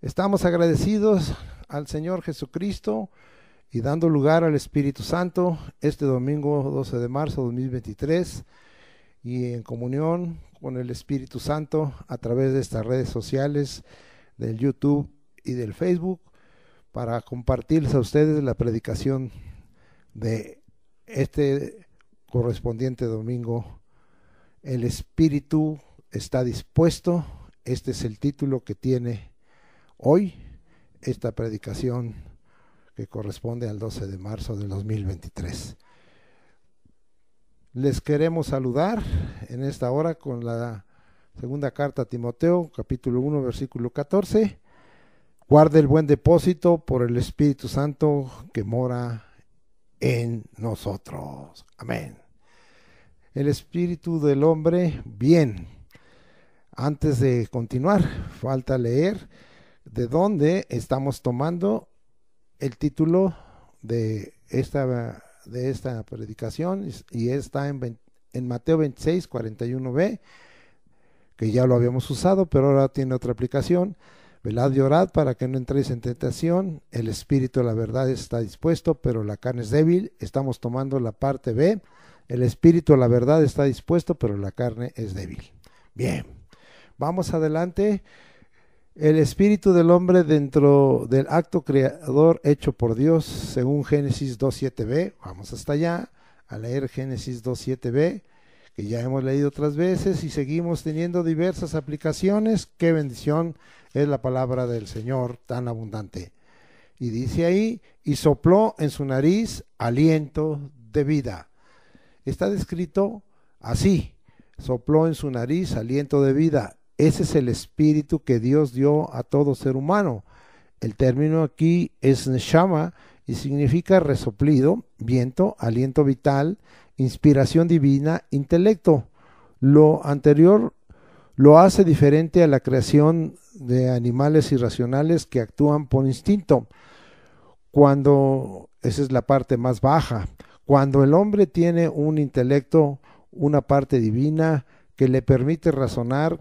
Estamos agradecidos al Señor Jesucristo y dando lugar al Espíritu Santo este domingo 12 de marzo de 2023 y en comunión con el Espíritu Santo a través de estas redes sociales del YouTube y del Facebook para compartirles a ustedes la predicación de este correspondiente domingo. El Espíritu está dispuesto. Este es el título que tiene hoy esta predicación que corresponde al 12 de marzo del 2023. Les queremos saludar en esta hora con la segunda carta a Timoteo, capítulo 1, versículo 14. Guarde el buen depósito por el Espíritu Santo que mora en nosotros. Amén. El espíritu del hombre, bien. Antes de continuar, falta leer de dónde estamos tomando el título de esta predicación, y está en Mateo 26, 41b, que ya lo habíamos usado, pero ahora tiene otra aplicación. Velad y orad para que no entréis en tentación. El espíritu de la verdad está dispuesto, pero la carne es débil. Estamos tomando la parte B. El espíritu de la verdad está dispuesto, pero la carne es débil. Bien, vamos adelante. El espíritu del hombre dentro del acto creador hecho por Dios, según Génesis 2.7b. Vamos hasta allá a leer Génesis 2.7b, que ya hemos leído otras veces y seguimos teniendo diversas aplicaciones. Qué bendición es la palabra del Señor tan abundante. Y dice ahí, y sopló en su nariz aliento de vida. Está descrito así, sopló en su nariz aliento de vida. Ese es el espíritu que Dios dio a todo ser humano. El término aquí es neshama y significa resoplido, viento, aliento vital, inspiración divina, intelecto. Lo anterior lo hace diferente a la creación de animales irracionales que actúan por instinto. Esa es la parte más baja. Cuando el hombre tiene un intelecto, una parte divina que le permite razonar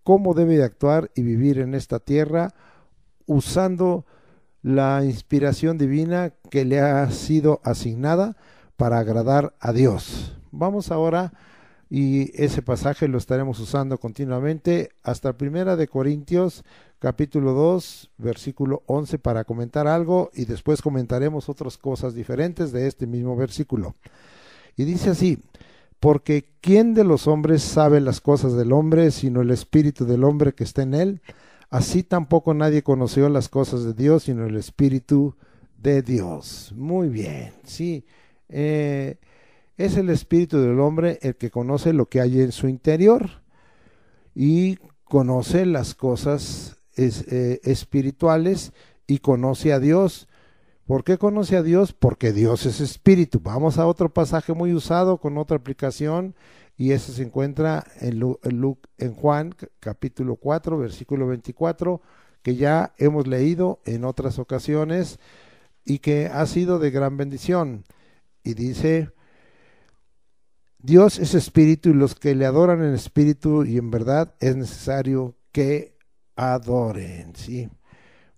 cómo debe de actuar y vivir en esta tierra usando la inspiración divina que le ha sido asignada para agradar a Dios. Vamos ahora, y ese pasaje lo estaremos usando continuamente hasta 1 de Corintios capítulo 2 versículo 11 para comentar algo, y después comentaremos otras cosas diferentes de este mismo versículo. Y dice así: porque ¿quién de los hombres sabe las cosas del hombre sino el espíritu del hombre que está en él? Así tampoco nadie conoció las cosas de Dios sino el espíritu de Dios. Muy bien, sí. Es el espíritu del hombre el que conoce lo que hay en su interior y conoce las cosas espirituales y conoce a Dios. ¿Por qué conoce a Dios? Porque Dios es espíritu. Vamos a otro pasaje muy usado con otra aplicación, y ese se encuentra en Juan capítulo 4 versículo 24, que ya hemos leído en otras ocasiones y que ha sido de gran bendición. Y dice: Dios es espíritu, y los que le adoran en espíritu y en verdad es necesario que adoren. ¿Sí?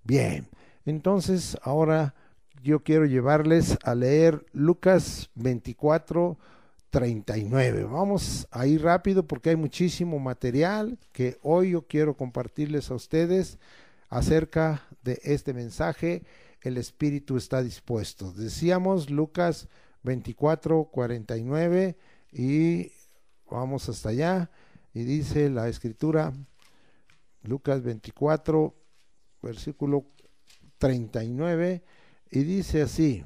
Bien, entonces ahora yo quiero llevarles a leer Lucas 24, 39. Vamos a ir rápido porque hay muchísimo material que hoy yo quiero compartirles a ustedes acerca de este mensaje. El espíritu está dispuesto. Decíamos Lucas 24, 49, y vamos hasta allá. Y dice la escritura, Lucas 24, versículo 39, y dice así: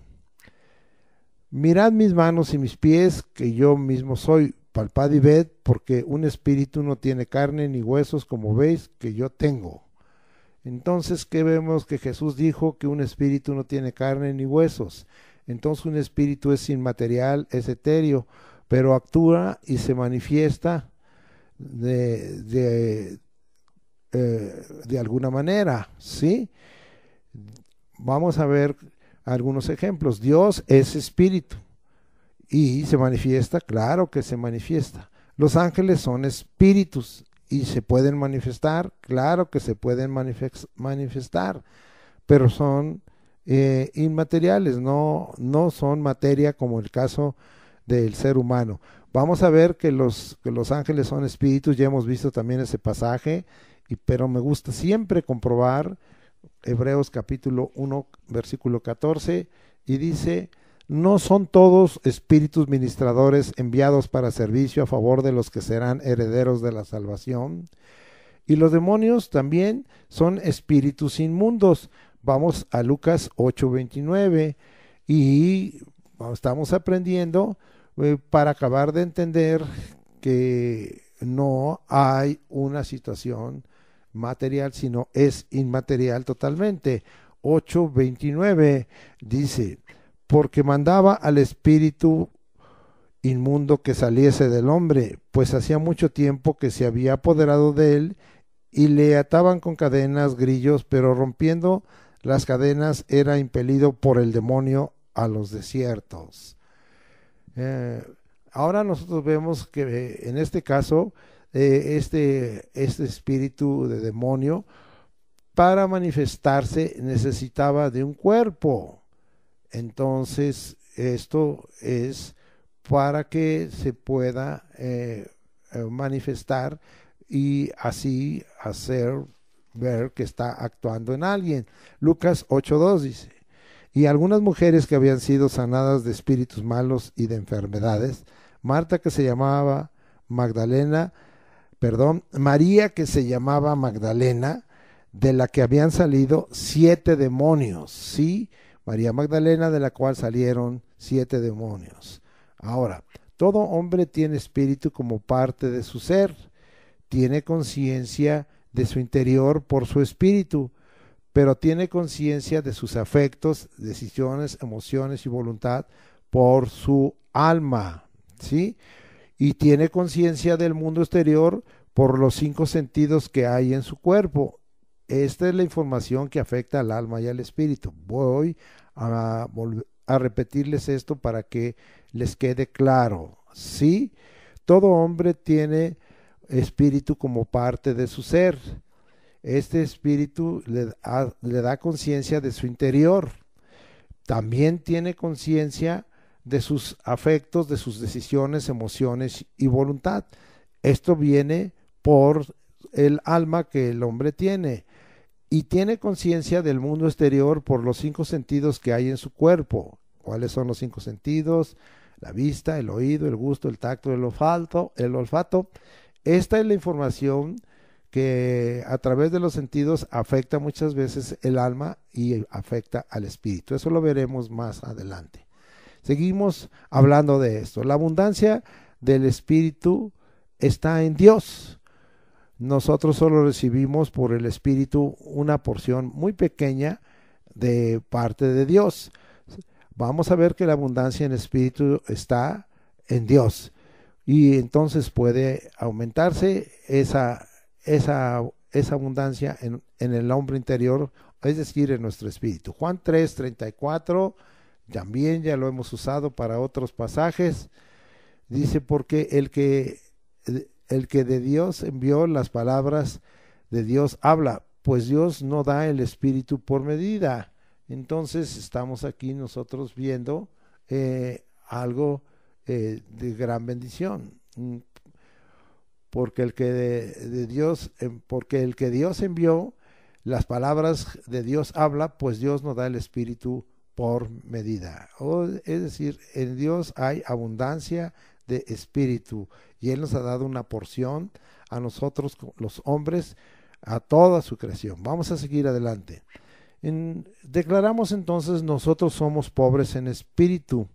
mirad mis manos y mis pies, que yo mismo soy, palpad y ved, porque un espíritu no tiene carne ni huesos, como veis que yo tengo. Entonces, ¿qué vemos? Que Jesús dijo que un espíritu no tiene carne ni huesos. Entonces un espíritu es inmaterial, es etéreo, pero actúa y se manifiesta de alguna manera, ¿sí? Vamos a ver algunos ejemplos. Dios es espíritu y se manifiesta, claro que se manifiesta. Los ángeles son espíritus y se pueden manifestar, claro que se pueden manifestar, pero son inmateriales, no son materia como el caso del ser humano. Vamos a ver que los ángeles son espíritus, ya hemos visto también ese pasaje, pero me gusta siempre comprobar Hebreos capítulo 1, versículo 14, y dice: no son todos espíritus ministradores enviados para servicio a favor de los que serán herederos de la salvación. Y los demonios también son espíritus inmundos. Vamos a Lucas 8:29 y estamos aprendiendo para acabar de entender que no hay una situación material, sino es inmaterial totalmente. 8:29 dice: porque mandaba al espíritu inmundo que saliese del hombre, pues hacía mucho tiempo que se había apoderado de él, y le ataban con cadenas, grillos, pero rompiendo las cadenas era impelido por el demonio a los desiertos. Ahora nosotros vemos que en este caso este espíritu de demonio, para manifestarse, necesitaba de un cuerpo. Entonces esto es para que se pueda manifestar y así hacer ver que está actuando en alguien. Lucas 8:2 dice: y algunas mujeres que habían sido sanadas de espíritus malos y de enfermedades, Marta que se llamaba Magdalena, María que se llamaba Magdalena, de la que habían salido 7 demonios, ¿sí? María Magdalena, de la cual salieron 7 demonios. Ahora, todo hombre tiene espíritu como parte de su ser, tiene conciencia de su interior por su espíritu, pero tiene conciencia de sus afectos, decisiones, emociones y voluntad por su alma, ¿sí? Y tiene conciencia del mundo exterior por los 5 sentidos que hay en su cuerpo. Esta es la información que afecta al alma y al espíritu. Voy a repetirles esto para que les quede claro, ¿sí? Todo hombre tiene espíritu como parte de su ser. Este espíritu le da conciencia de su interior. También tiene conciencia de sus afectos, de sus decisiones, emociones y voluntad. Esto viene por el alma que el hombre tiene. Y tiene conciencia del mundo exterior por los 5 sentidos que hay en su cuerpo. ¿Cuáles son los 5 sentidos? La vista, el oído, el gusto, el tacto, el olfato. Esta es la información que a través de los sentidos afecta muchas veces el alma y afecta al espíritu. Eso lo veremos más adelante. Seguimos hablando de esto. La abundancia del espíritu está en Dios. Nosotros solo recibimos por el espíritu una porción muy pequeña de parte de Dios. Vamos a ver que la abundancia en espíritu está en Dios, y entonces puede aumentarse esa abundancia en el hombre interior, es decir, en nuestro espíritu. Juan 3:34, también ya lo hemos usado para otros pasajes, dice: porque el que de Dios envió, las palabras de Dios habla, pues Dios no da el espíritu por medida. Entonces estamos aquí nosotros viendo algo de gran bendición, porque el que Dios envió, las palabras de Dios habla, pues Dios no da el espíritu por medida. Es decir, en Dios hay abundancia de espíritu, y Él nos ha dado una porción a nosotros, los hombres, a toda su creación. Vamos a seguir adelante. Declaramos entonces: nosotros somos pobres en espíritu,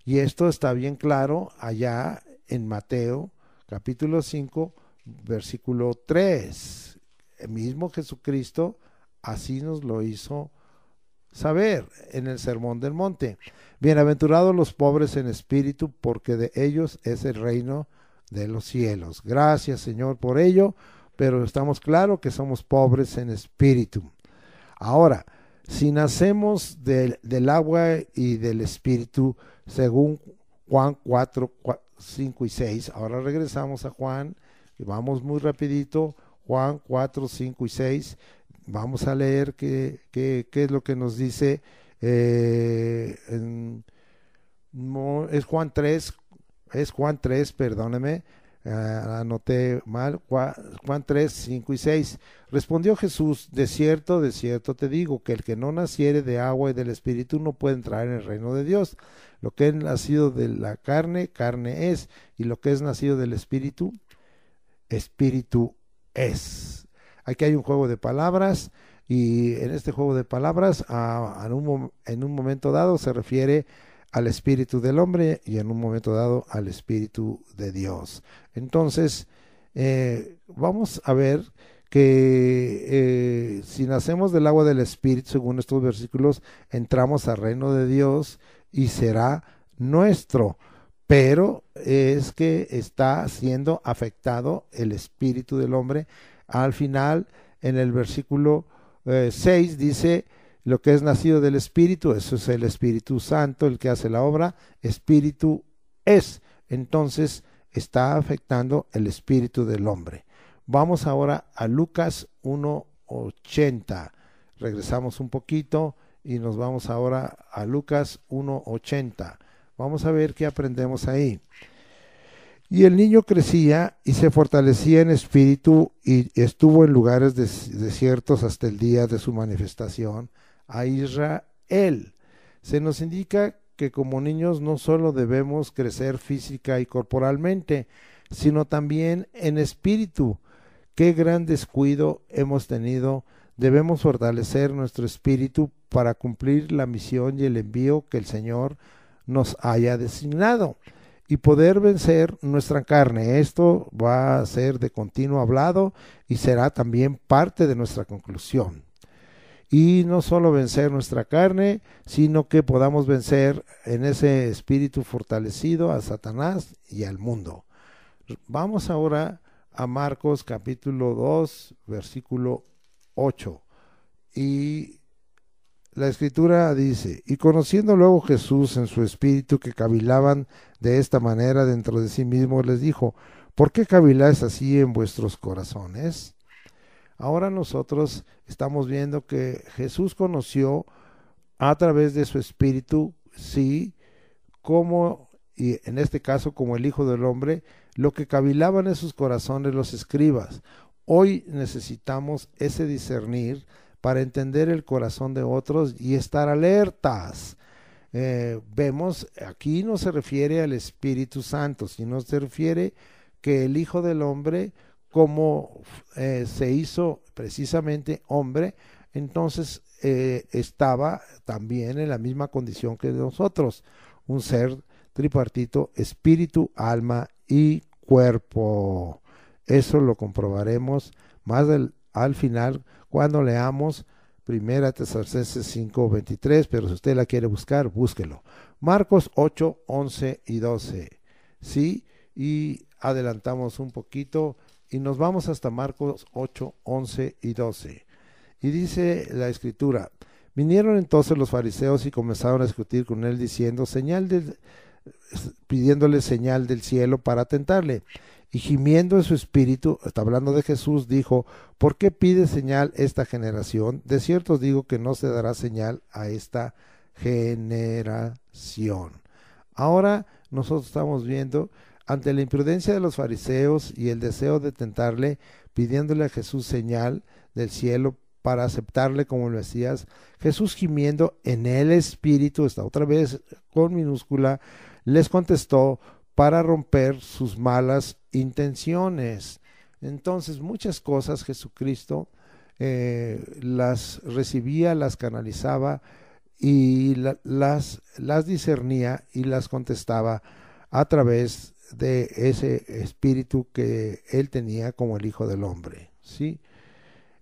y esto está bien claro allá en Mateo capítulo 5 versículo 3. El mismo Jesucristo así nos lo hizo saber en el Sermón del Monte. Bienaventurados los pobres en espíritu, porque de ellos es el reino de los cielos. Gracias, Señor, por ello, pero estamos claros que somos pobres en espíritu. Ahora, si nacemos del agua y del espíritu, según Juan 4, 5 y 6, ahora regresamos a Juan Vamos muy rapidito, Juan 4, 5 y 6. Vamos a leer qué es lo que nos dice. Es Juan 3, perdóneme, anoté mal, Juan 3, 5 y 6. Respondió Jesús: de cierto te digo, que el que no naciere de agua y del Espíritu no puede entrar en el reino de Dios. Lo que es nacido de la carne, carne es, y lo que es nacido del Espíritu, Espíritu es. Aquí hay un juego de palabras, y en este juego de palabras, en un momento dado se refiere al espíritu del hombre y en un momento dado al espíritu de Dios. Entonces, vamos a ver que si nacemos del agua del espíritu, según estos versículos, entramos al reino de Dios y será nuestro. Pero es que está siendo afectado el espíritu del hombre. Al final, en el versículo 6 dice: lo que es nacido del Espíritu, eso es el Espíritu Santo, el que hace la obra, Espíritu es. Entonces está afectando el espíritu del hombre. Vamos ahora a Lucas 1:80. Regresamos un poquito y nos vamos ahora a Lucas 1:80. Vamos a ver qué aprendemos ahí. Y el niño crecía y se fortalecía en espíritu y estuvo en lugares desiertos hasta el día de su manifestación a Israel. Se nos indica que como niños no solo debemos crecer física y corporalmente, sino también en espíritu. Qué gran descuido hemos tenido. Debemos fortalecer nuestro espíritu para cumplir la misión y el envío que el Señor nos haya designado y poder vencer nuestra carne. Esto va a ser de continuo hablado y será también parte de nuestra conclusión. Y no solo vencer nuestra carne, sino que podamos vencer en ese espíritu fortalecido a Satanás y al mundo. Vamos ahora a Marcos capítulo 2, versículo 8. Y la escritura dice: y conociendo luego Jesús en su espíritu que cavilaban de esta manera dentro de sí mismo, les dijo: ¿por qué caviláis así en vuestros corazones? Ahora nosotros estamos viendo que Jesús conoció a través de su espíritu, sí, como, y en este caso como el Hijo del Hombre, lo que cavilaban en sus corazones los escribas. Hoy necesitamos ese discernir para entender el corazón de otros y estar alertas. Vemos, aquí no se refiere al Espíritu Santo, sino se refiere que el Hijo del Hombre, como se hizo precisamente hombre, entonces estaba también en la misma condición que nosotros, un ser tripartito, espíritu, alma y cuerpo. Eso lo comprobaremos más al final cuando leamos Primera Tesalonicenses 5:23, pero si usted la quiere buscar, búsquelo. Marcos 8, 11 y 12. Sí, y adelantamos un poquito y nos vamos hasta Marcos 8, 11 y 12. Y dice la escritura: vinieron entonces los fariseos y comenzaron a discutir con él diciendo, pidiéndole señal del cielo para tentarle. Y gimiendo en su espíritu, está hablando de Jesús, dijo: ¿por qué pide señal esta generación? De cierto os digo que no se dará señal a esta generación. Ahora nosotros estamos viendo, ante la imprudencia de los fariseos y el deseo de tentarle, pidiéndole a Jesús señal del cielo para aceptarle como el Mesías, Jesús gimiendo en el espíritu, está otra vez con minúscula, les contestó para romper sus malas intenciones. Entonces muchas cosas Jesucristo las recibía, las canalizaba y las discernía y las contestaba a través de ese espíritu que él tenía como el Hijo del Hombre, ¿sí?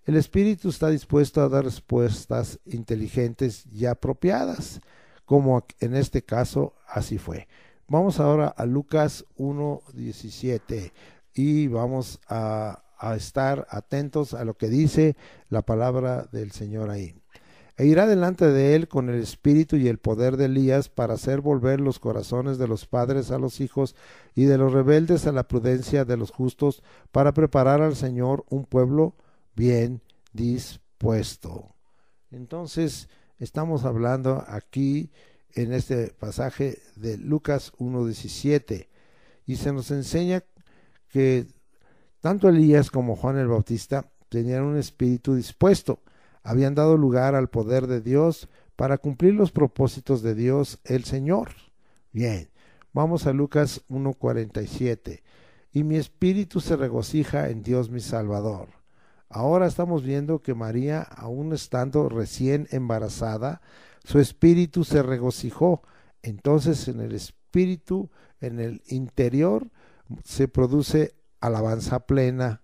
El espíritu está dispuesto a dar respuestas inteligentes y apropiadas, como en este caso así fue. Vamos ahora a Lucas 1:17 y vamos a estar atentos a lo que dice la palabra del Señor ahí. e irá delante de él con el espíritu y el poder de Elías para hacer volver los corazones de los padres a los hijos y de los rebeldes a la prudencia de los justos, para preparar al Señor un pueblo bien dispuesto. Entonces, estamos hablando aquí en este pasaje de Lucas 1:17, y se nos enseña que tanto Elías como Juan el Bautista tenían un espíritu dispuesto, habían dado lugar al poder de Dios para cumplir los propósitos de Dios el Señor. Bien, vamos a Lucas 1:47. Y mi espíritu se regocija en Dios mi Salvador. Ahora estamos viendo que María, aun estando recién embarazada, su espíritu se regocijó. Entonces en el espíritu, en el interior, se produce alabanza plena,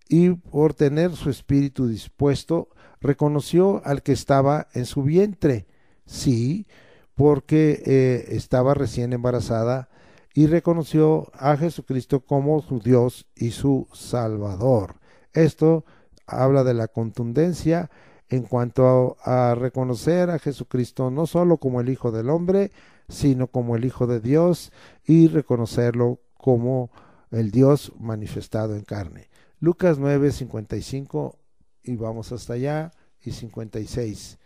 y por tener su espíritu dispuesto, reconoció al que estaba en su vientre. Sí, porque estaba recién embarazada, y reconoció a Jesucristo como su Dios y su Salvador. Esto habla de la contundencia en cuanto a reconocer a Jesucristo no solo como el Hijo del Hombre, sino como el Hijo de Dios, y reconocerlo como el Dios manifestado en carne. Lucas 9:55, y vamos hasta allá, y 56.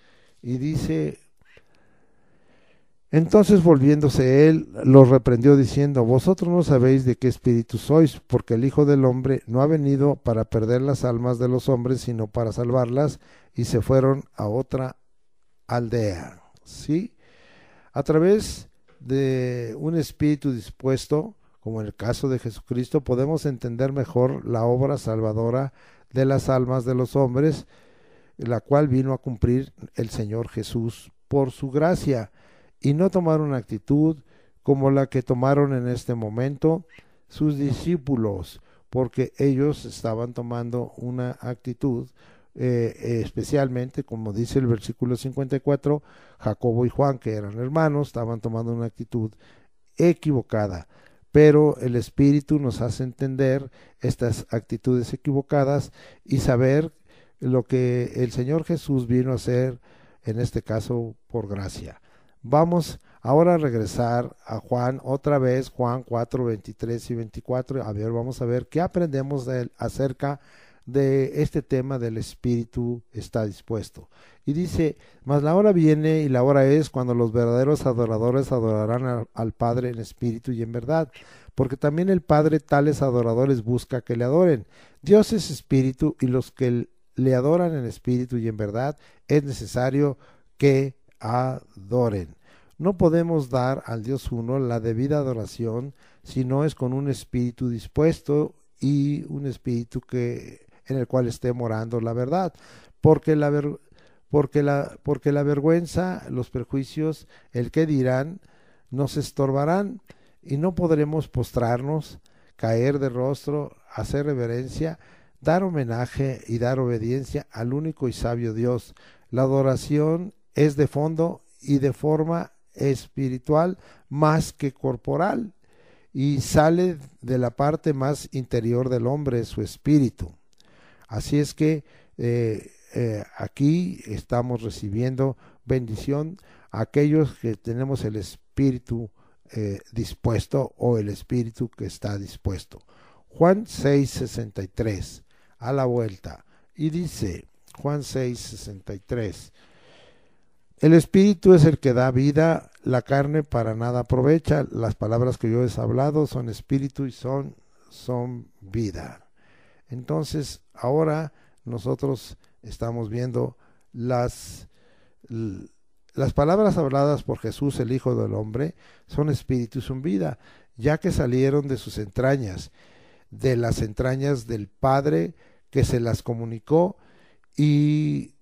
Y dice: entonces volviéndose él, los reprendió diciendo: vosotros no sabéis de qué espíritu sois, porque el Hijo del Hombre no ha venido para perder las almas de los hombres, sino para salvarlas. Y se fueron a otra aldea. ¿Sí? A través de un espíritu dispuesto, como en el caso de Jesucristo, podemos entender mejor la obra salvadora de las almas de los hombres, la cual vino a cumplir el Señor Jesús por su gracia, y no tomar una actitud como la que tomaron en este momento sus discípulos, porque ellos estaban tomando una actitud, especialmente, como dice el versículo 54, Jacobo y Juan, que eran hermanos, estaban tomando una actitud equivocada. Pero el Espíritu nos hace entender estas actitudes equivocadas y saber lo que el Señor Jesús vino a hacer, en este caso por gracia. Vamos ahora a regresar a Juan otra vez, Juan 4:23 y 24. A ver, vamos a ver qué aprendemos de él acerca de este tema del Espíritu está dispuesto. Y dice: mas la hora viene y la hora es cuando los verdaderos adoradores adorarán al Padre en espíritu y en verdad, porque también el Padre tales adoradores busca que le adoren. Dios es espíritu, y los que le adoran en espíritu y en verdad es necesario que adoren. No podemos dar al Dios uno la debida adoración si no es con un espíritu dispuesto, y un espíritu en el cual esté morando la verdad, porque la vergüenza, los prejuicios, el que dirán, nos estorbarán, y no podremos postrarnos, caer de rostro, hacer reverencia, dar homenaje y dar obediencia al único y sabio Dios. La adoración es de fondo y de forma espiritual más que corporal, y sale de la parte más interior del hombre, su espíritu. Así es que aquí estamos recibiendo bendición a aquellos que tenemos el espíritu dispuesto, o el espíritu que está dispuesto. Juan 6:63, a la vuelta, y dice Juan 6:63: el espíritu es el que da vida, la carne para nada aprovecha. Las palabras que yo he hablado son espíritu y son vida. Entonces, ahora nosotros estamos viendo las palabras habladas por Jesús, el Hijo del Hombre, son espíritu y son vida, ya que salieron de sus entrañas, de las entrañas del Padre, que se las comunicó, y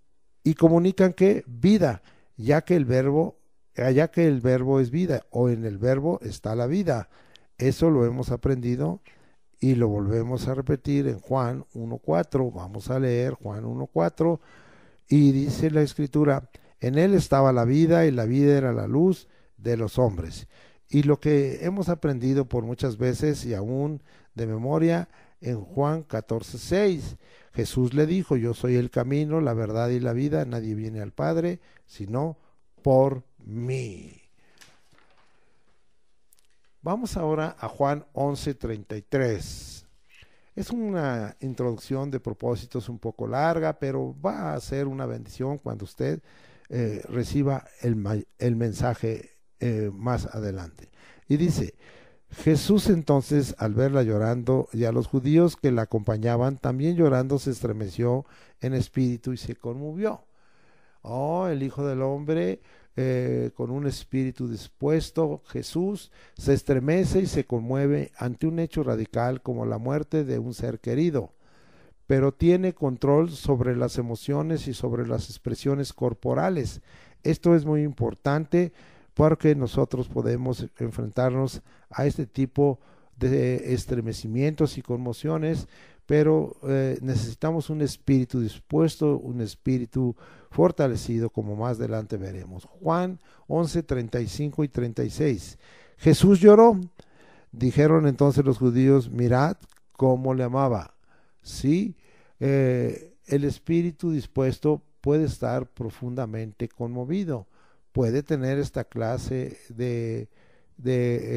comunican que vida, ya que el verbo es vida, o en el verbo está la vida. Eso lo hemos aprendido y lo volvemos a repetir en Juan 1:4. Vamos a leer Juan 1:4, y dice la Escritura: en él estaba la vida, y la vida era la luz de los hombres. Y lo que hemos aprendido por muchas veces y aún de memoria en Juan 14:6, Jesús le dijo, yo soy el camino, la verdad y la vida, nadie viene al Padre sino por mí. Vamos ahora a Juan 11:33. Es una introducción de propósitos un poco larga, pero va a ser una bendición cuando usted reciba el mensaje más adelante. Y dice, Jesús entonces, al verla llorando, y a los judíos que la acompañaban, también llorando, se estremeció en espíritu y se conmovió. Oh, el Hijo del Hombre, con un espíritu dispuesto, Jesús se estremece y se conmueve ante un hecho radical como la muerte de un ser querido, pero tiene control sobre las emociones y sobre las expresiones corporales. Esto es muy importante porque nosotros podemos enfrentarnos a este tipo de estremecimientos y conmociones, pero necesitamos un espíritu dispuesto, un espíritu fortalecido, como más adelante veremos. Juan 11:35 y 36. Jesús lloró. Dijeron entonces los judíos, mirad cómo le amaba. Sí, el espíritu dispuesto puede estar profundamente conmovido, puede tener esta clase de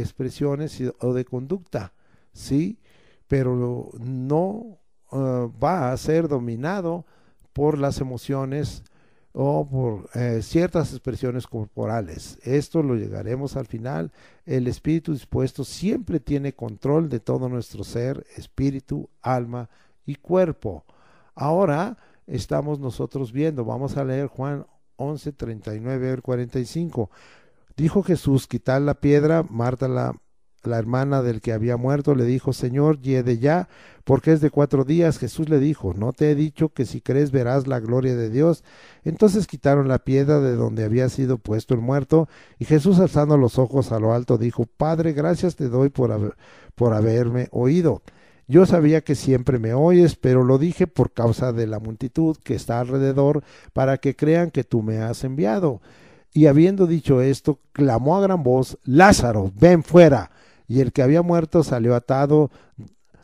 expresiones o de conducta, sí, pero no va a ser dominado por las emociones o por ciertas expresiones corporales. Esto lo llegaremos al final. El espíritu dispuesto siempre tiene control de todo nuestro ser, espíritu, alma y cuerpo. Ahora estamos nosotros viendo, vamos a leer Juan 11:39 al 45. Dijo Jesús, quitad la piedra. Marta, la hermana del que había muerto, le dijo, Señor, hiede ya, porque es de 4 días. Jesús le dijo, ¿no te he dicho que si crees verás la gloria de Dios? Entonces quitaron la piedra de donde había sido puesto el muerto, y Jesús, alzando los ojos a lo alto, dijo, Padre, gracias te doy por haberme oído. Yo sabía que siempre me oyes, pero lo dije por causa de la multitud que está alrededor, para que crean que tú me has enviado. Y habiendo dicho esto, clamó a gran voz, Lázaro, ven fuera. Y el que había muerto salió atado,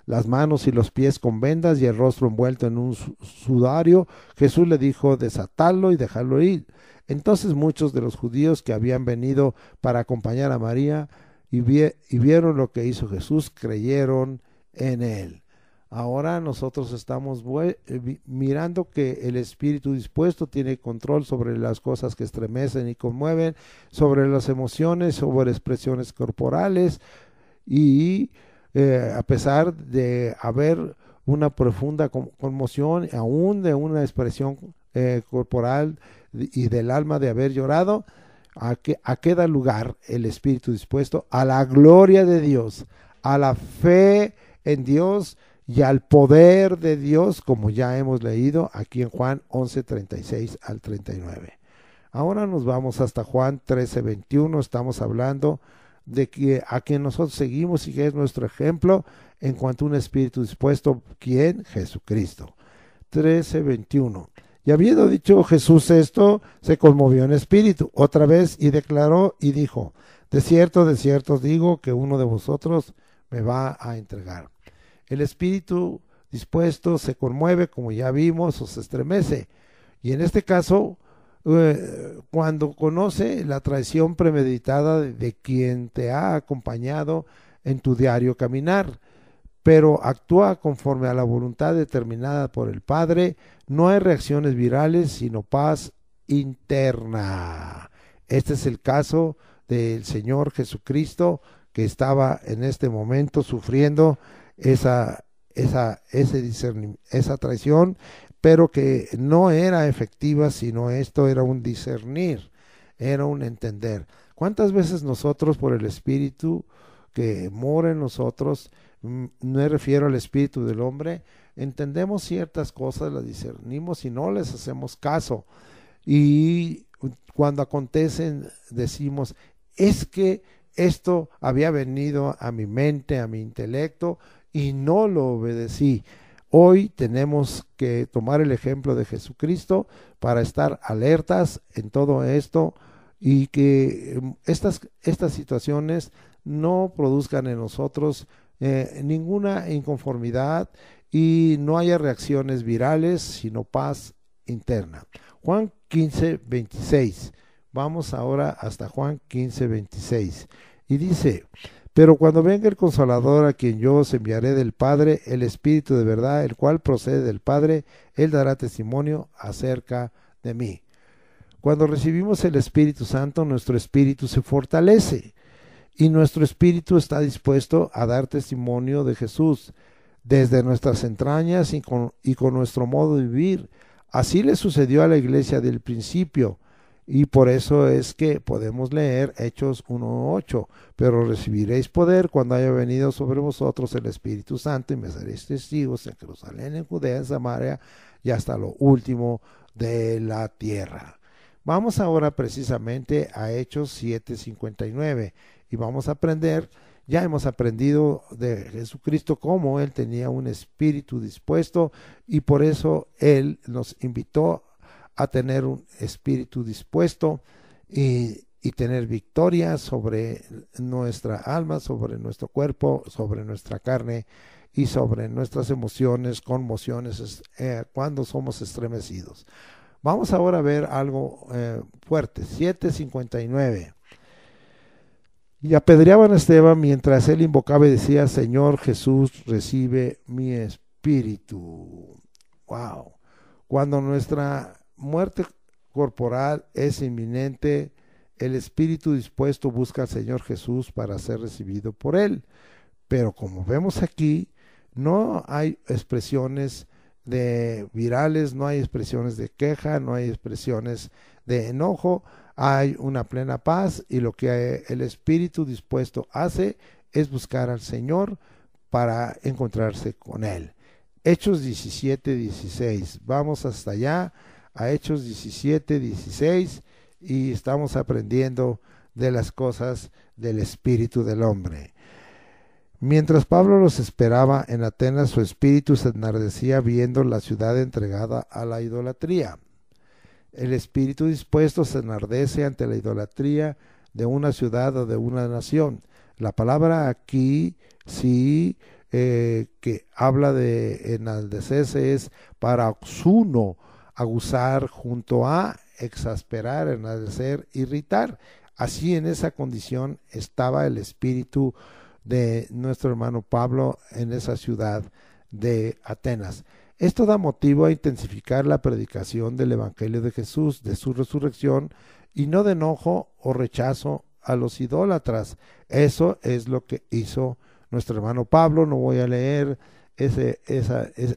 las manos y los pies con vendas y el rostro envuelto en un sudario. Jesús le dijo, desatadlo y dejadlo ir. Entonces muchos de los judíos que habían venido para acompañar a María y vieron lo que hizo Jesús, creyeron en él. Ahora nosotros estamos mirando que el espíritu dispuesto tiene control sobre las cosas que estremecen y conmueven, sobre las emociones, sobre expresiones corporales, y a pesar de haber una profunda conmoción, aún de una expresión corporal y del alma de haber llorado, ¿a qué da lugar el espíritu dispuesto? A la gloria de Dios, a la fe en Dios y al poder de Dios, como ya hemos leído aquí en Juan 11:36 al 39. Ahora nos vamos hasta Juan 13:21. Estamos hablando de que a quien nosotros seguimos y que es nuestro ejemplo en cuanto a un espíritu dispuesto. ¿Quién? Jesucristo. 13:21. Y habiendo dicho Jesús esto, se conmovió en espíritu otra vez y declaró y dijo, de cierto os digo que uno de vosotros me va a entregar. El espíritu dispuesto se conmueve, como ya vimos, o se estremece. Y en este caso, cuando conoce la traición premeditada de quien te ha acompañado en tu diario caminar, pero actúa conforme a la voluntad determinada por el Padre, no hay reacciones virales, sino paz interna. Este es el caso del Señor Jesucristo, que estaba en este momento sufriendo esa traición, pero que no era efectiva, sino esto era un discernir, era un entender. ¿Cuántas veces nosotros, por el Espíritu que mora en nosotros, me refiero al Espíritu del hombre, entendemos ciertas cosas, las discernimos y no les hacemos caso? Y cuando acontecen decimos, es que esto había venido a mi mente, a mi intelecto, y no lo obedecí. Hoy tenemos que tomar el ejemplo de Jesucristo para estar alertas en todo esto y que estas situaciones no produzcan en nosotros ninguna inconformidad y no haya reacciones virales, sino paz interna. Juan 15, 26. Vamos ahora hasta Juan 15, 26. Y dice, pero cuando venga el Consolador, a quien yo os enviaré del Padre, el Espíritu de verdad, el cual procede del Padre, él dará testimonio acerca de mí. Cuando recibimos el Espíritu Santo, nuestro espíritu se fortalece y nuestro espíritu está dispuesto a dar testimonio de Jesús desde nuestras entrañas y con nuestro modo de vivir. Así le sucedió a la iglesia del principio, y por eso es que podemos leer Hechos 1:8, pero recibiréis poder cuando haya venido sobre vosotros el Espíritu Santo, y me seréis testigos en Jerusalén, en Judea, en Samaria y hasta lo último de la tierra. Vamos ahora precisamente a Hechos 7:59 y vamos a aprender. Ya hemos aprendido de Jesucristo cómo Él tenía un espíritu dispuesto, y por eso Él nos invitó a tener un espíritu dispuesto y tener victoria sobre nuestra alma, sobre nuestro cuerpo, sobre nuestra carne y sobre nuestras emociones, conmociones, cuando somos estremecidos. Vamos ahora a ver algo fuerte. 7:59. Y apedreaban a Esteban mientras él invocaba y decía, Señor Jesús, recibe mi espíritu. Wow. Cuando nuestra muerte corporal es inminente, el espíritu dispuesto busca al Señor Jesús para ser recibido por él. Pero como vemos aquí, no hay expresiones de virales, no hay expresiones de queja, no hay expresiones de enojo, hay una plena paz, y lo que el espíritu dispuesto hace es buscar al Señor para encontrarse con él. Hechos 17:16, vamos hasta allá, a Hechos 17:16, y estamos aprendiendo de las cosas del espíritu del hombre. Mientras Pablo los esperaba en Atenas, su espíritu se enardecía viendo la ciudad entregada a la idolatría. El espíritu dispuesto se enardece ante la idolatría de una ciudad o de una nación. La palabra aquí sí que habla de enaldecerse es paroxuno, aguzar, junto a exasperar, enaldecer, irritar. Así, en esa condición estaba el espíritu de nuestro hermano Pablo en esa ciudad de Atenas. Esto da motivo a intensificar la predicación del Evangelio de Jesús, de su resurrección, y no de enojo o rechazo a los idólatras. Eso es lo que hizo nuestro hermano Pablo. No voy a leer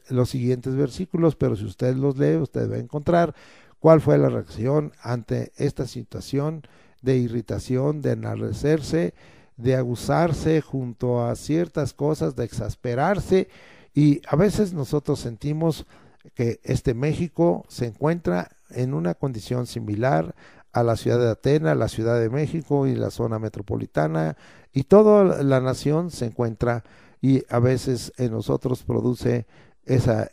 los siguientes versículos, pero si usted los lee, usted va a encontrar cuál fue la reacción ante esta situación de irritación, de enardecerse, de aguzarse junto a ciertas cosas, de exasperarse. Y a veces nosotros sentimos que México se encuentra en una condición similar a la ciudad de Atenas, la Ciudad de México y la zona metropolitana, y toda la nación se encuentra, y a veces en nosotros produce ese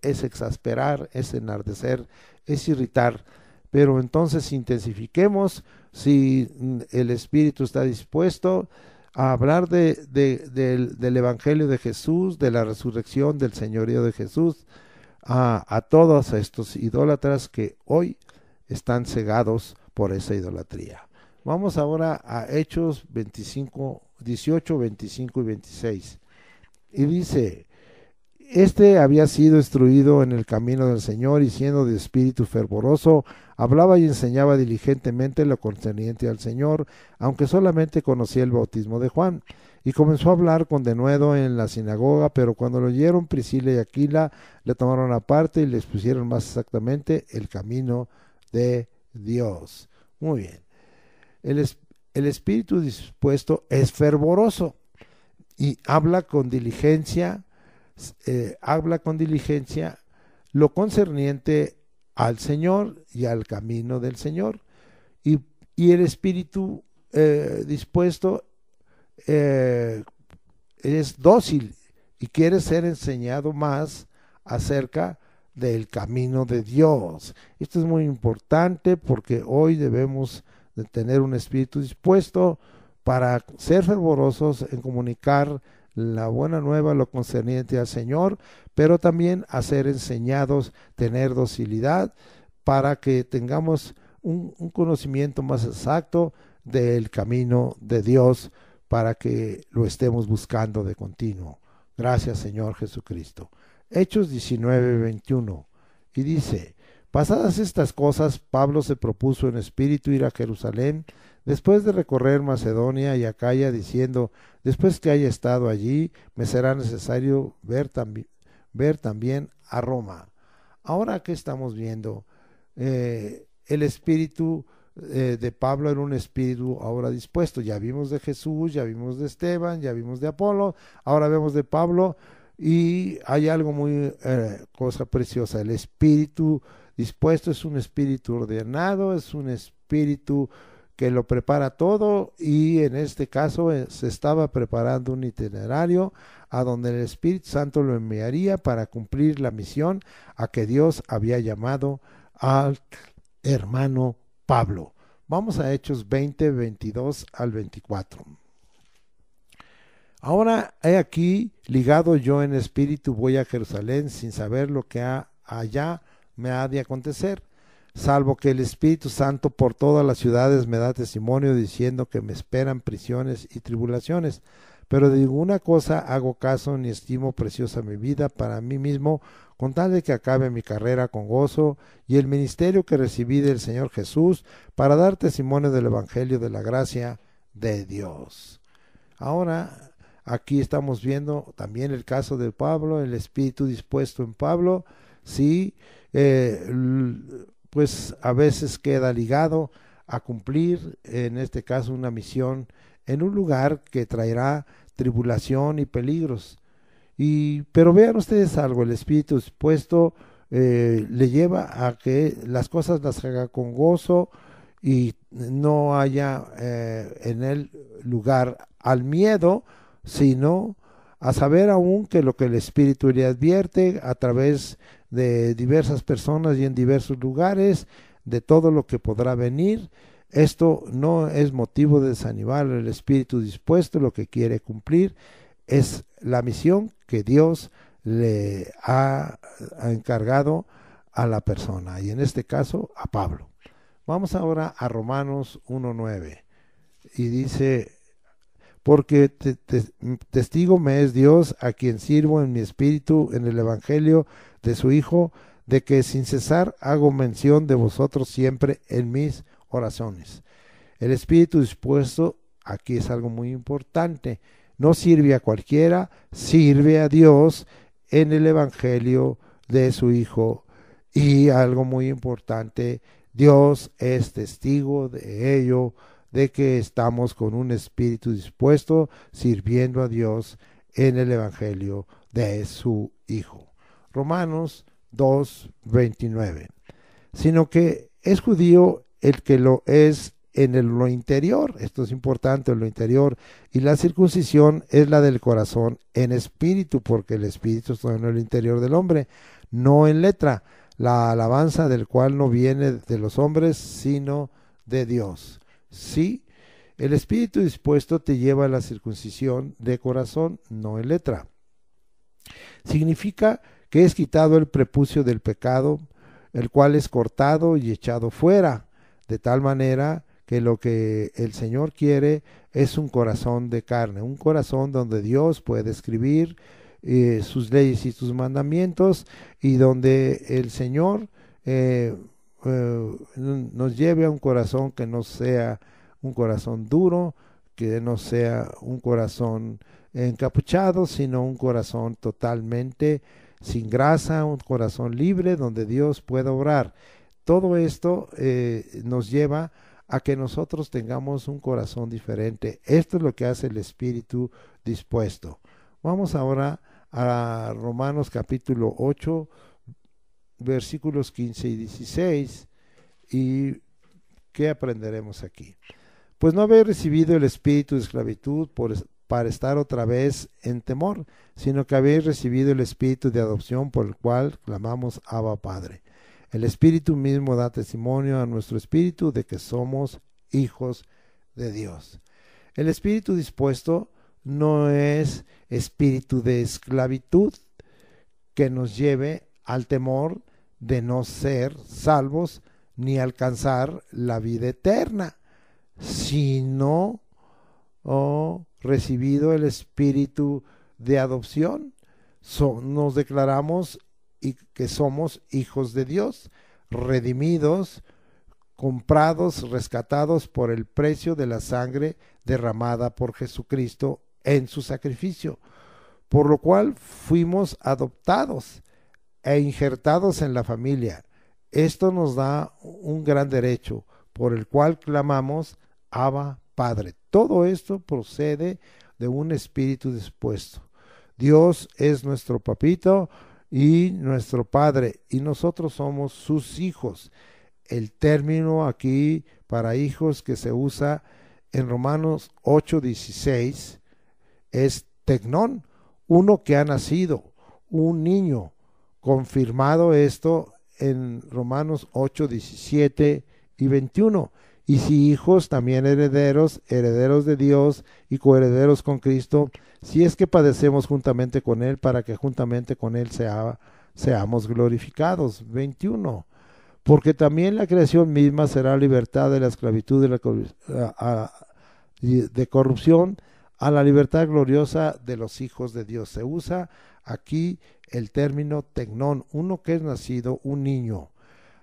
exasperar, ese enardecer, es irritar. Pero entonces intensifiquemos, si el espíritu está dispuesto a hablar del Evangelio de Jesús, de la resurrección, del señorío de Jesús, a todos estos idólatras que hoy están cegados por esa idolatría. Vamos ahora a Hechos 18, 25 y 26. Y dice, había sido instruido en el camino del Señor, y siendo de espíritu fervoroso, hablaba y enseñaba diligentemente lo concerniente al Señor, aunque solamente conocía el bautismo de Juan. Y comenzó a hablar con denuedo en la sinagoga, pero cuando lo oyeron Priscila y Aquila, le tomaron aparte y le expusieron más exactamente el camino de Dios. Muy bien. El espíritu dispuesto es fervoroso y habla con diligencia, lo concerniente al Señor y al camino del Señor. Y el espíritu dispuesto es dócil y quiere ser enseñado más acerca del camino de Dios. Esto es muy importante, porque hoy debemos de tener un espíritu dispuesto para ser fervorosos en comunicar la buena nueva, lo concerniente al Señor, pero también a ser enseñados, tener docilidad, para que tengamos un conocimiento más exacto del camino de Dios, para que lo estemos buscando de continuo. Gracias, Señor Jesucristo. Hechos 19:21, y dice: pasadas estas cosas, Pablo se propuso en espíritu ir a Jerusalén, después de recorrer Macedonia y Acaya, diciendo: después que haya estado allí, me será necesario ver también a Roma. Ahora, ¿qué estamos viendo? El espíritu de Pablo era un espíritu ahora dispuesto. Ya vimos de Jesús, ya vimos de Esteban, ya vimos de Apolo, ahora vemos de Pablo, y hay algo muy cosa preciosa. El espíritu dispuesto es un espíritu ordenado, es un espíritu que lo prepara todo, y en este caso se estaba preparando un itinerario a donde el Espíritu Santo lo enviaría para cumplir la misión a que Dios había llamado al hermano Pablo. Vamos a Hechos 20, 22 al 24. Ahora he aquí, ligado yo en espíritu, voy a Jerusalén sin saber lo que allá me ha de acontecer, salvo que el Espíritu Santo por todas las ciudades me da testimonio, diciendo que me esperan prisiones y tribulaciones. Pero de ninguna cosa hago caso, ni estimo preciosa mi vida para mí mismo, con tal de que acabe mi carrera con gozo y el ministerio que recibí del Señor Jesús, para dar testimonio del Evangelio de la gracia de Dios. Ahora, aquí estamos viendo también el caso de Pablo, el espíritu dispuesto en Pablo. Sí, pues a veces queda ligado a cumplir, en este caso, una misión en un lugar que traerá tribulación y peligros. Pero vean ustedes algo: el espíritu dispuesto le lleva a que las cosas las haga con gozo, y no haya en el lugar al miedo, sino a saber aún que lo que el Espíritu le advierte a través de diversas personas y en diversos lugares, de todo lo que podrá venir. Esto no es motivo de desanimar el espíritu dispuesto. Lo que quiere cumplir es la misión que Dios le ha encargado a la persona, y en este caso a Pablo. Vamos ahora a Romanos 1:9, y dice: porque testigo me es Dios, a quien sirvo en mi espíritu en el evangelio de su Hijo, de que sin cesar hago mención de vosotros siempre en mis oraciones. El espíritu dispuesto aquí es algo muy importante. No sirve a cualquiera, sirve a Dios en el evangelio de su Hijo. Y algo muy importante: Dios es testigo de ello, de que estamos con un espíritu dispuesto, sirviendo a Dios en el evangelio de su Hijo. Romanos 2:29. Sino que es judío el que lo es en lo interior. Esto es importante, en lo interior. Y la circuncisión es la del corazón en espíritu, porque el espíritu está en el interior del hombre, no en letra, la alabanza del cual no viene de los hombres, sino de Dios. Sí, el espíritu dispuesto te lleva a la circuncisión de corazón, no en letra. Significa que es quitado el prepucio del pecado, el cual es cortado y echado fuera, de tal manera que lo que el Señor quiere es un corazón de carne, un corazón donde Dios puede escribir sus leyes y sus mandamientos, y donde el Señor nos lleve a un corazón que no sea un corazón duro, que no sea un corazón encapuchado, sino un corazón totalmente sin grasa, un corazón libre donde Dios pueda obrar. Todo esto nos lleva a que nosotros tengamos un corazón diferente. Esto es lo que hace el espíritu dispuesto. Vamos ahora a Romanos capítulo 8, versículos 15 y 16, y ¿qué aprenderemos aquí? Pues no habéis recibido el espíritu de esclavitud para estar otra vez en temor, sino que habéis recibido el espíritu de adopción, por el cual clamamos Abba Padre. El espíritu mismo da testimonio a nuestro espíritu de que somos hijos de Dios. El espíritu dispuesto no es espíritu de esclavitud que nos lleve al temor de no ser salvos ni alcanzar la vida eterna, sino recibido el espíritu de adopción. Nos declaramos que somos hijos de Dios, redimidos, comprados, rescatados por el precio de la sangre derramada por Jesucristo en su sacrificio, por lo cual fuimos adoptados e injertados en la familia. Esto nos da un gran derecho por el cual clamamos Abba Padre. Todo esto procede de un espíritu dispuesto. Dios es nuestro papito y nuestro Padre, y nosotros somos sus hijos. El término aquí para hijos que se usa en Romanos 8:16 es tecnón, uno que ha nacido, un niño. Confirmado esto en Romanos 8:17 y 21. Y si hijos, también herederos, herederos de Dios y coherederos con Cristo, si es que padecemos juntamente con Él, para que juntamente con Él seamos glorificados. 21. Porque también la creación misma será libertad de la esclavitud de corrupción a la libertad gloriosa de los hijos de Dios. Se usa aquí el término tecnón, uno que es nacido, un niño.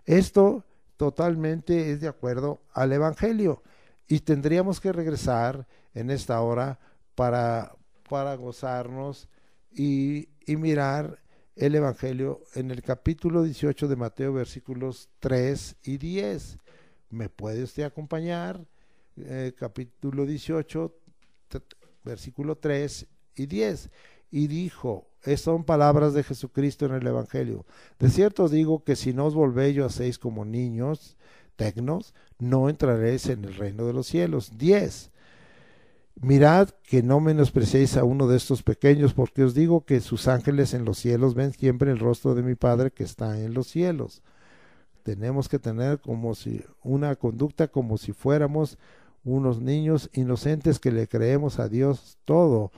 Esto totalmente es de acuerdo al Evangelio, y tendríamos que regresar en esta hora para gozarnos y mirar el Evangelio en el capítulo 18 de Mateo, versículos 3 y 10. ¿Me puede usted acompañar? Capítulo 18, versículo 3 y 10. Y dijo, son palabras de Jesucristo en el Evangelio: de cierto os digo que si no os volvéis y hacéis como niños tecnos, no entraréis en el reino de los cielos. 10. Mirad que no menospreciéis a uno de estos pequeños, porque os digo que sus ángeles en los cielos ven siempre el rostro de mi Padre que está en los cielos. Tenemos que tener una conducta como si fuéramos unos niños inocentes que le creemos a Dios todo,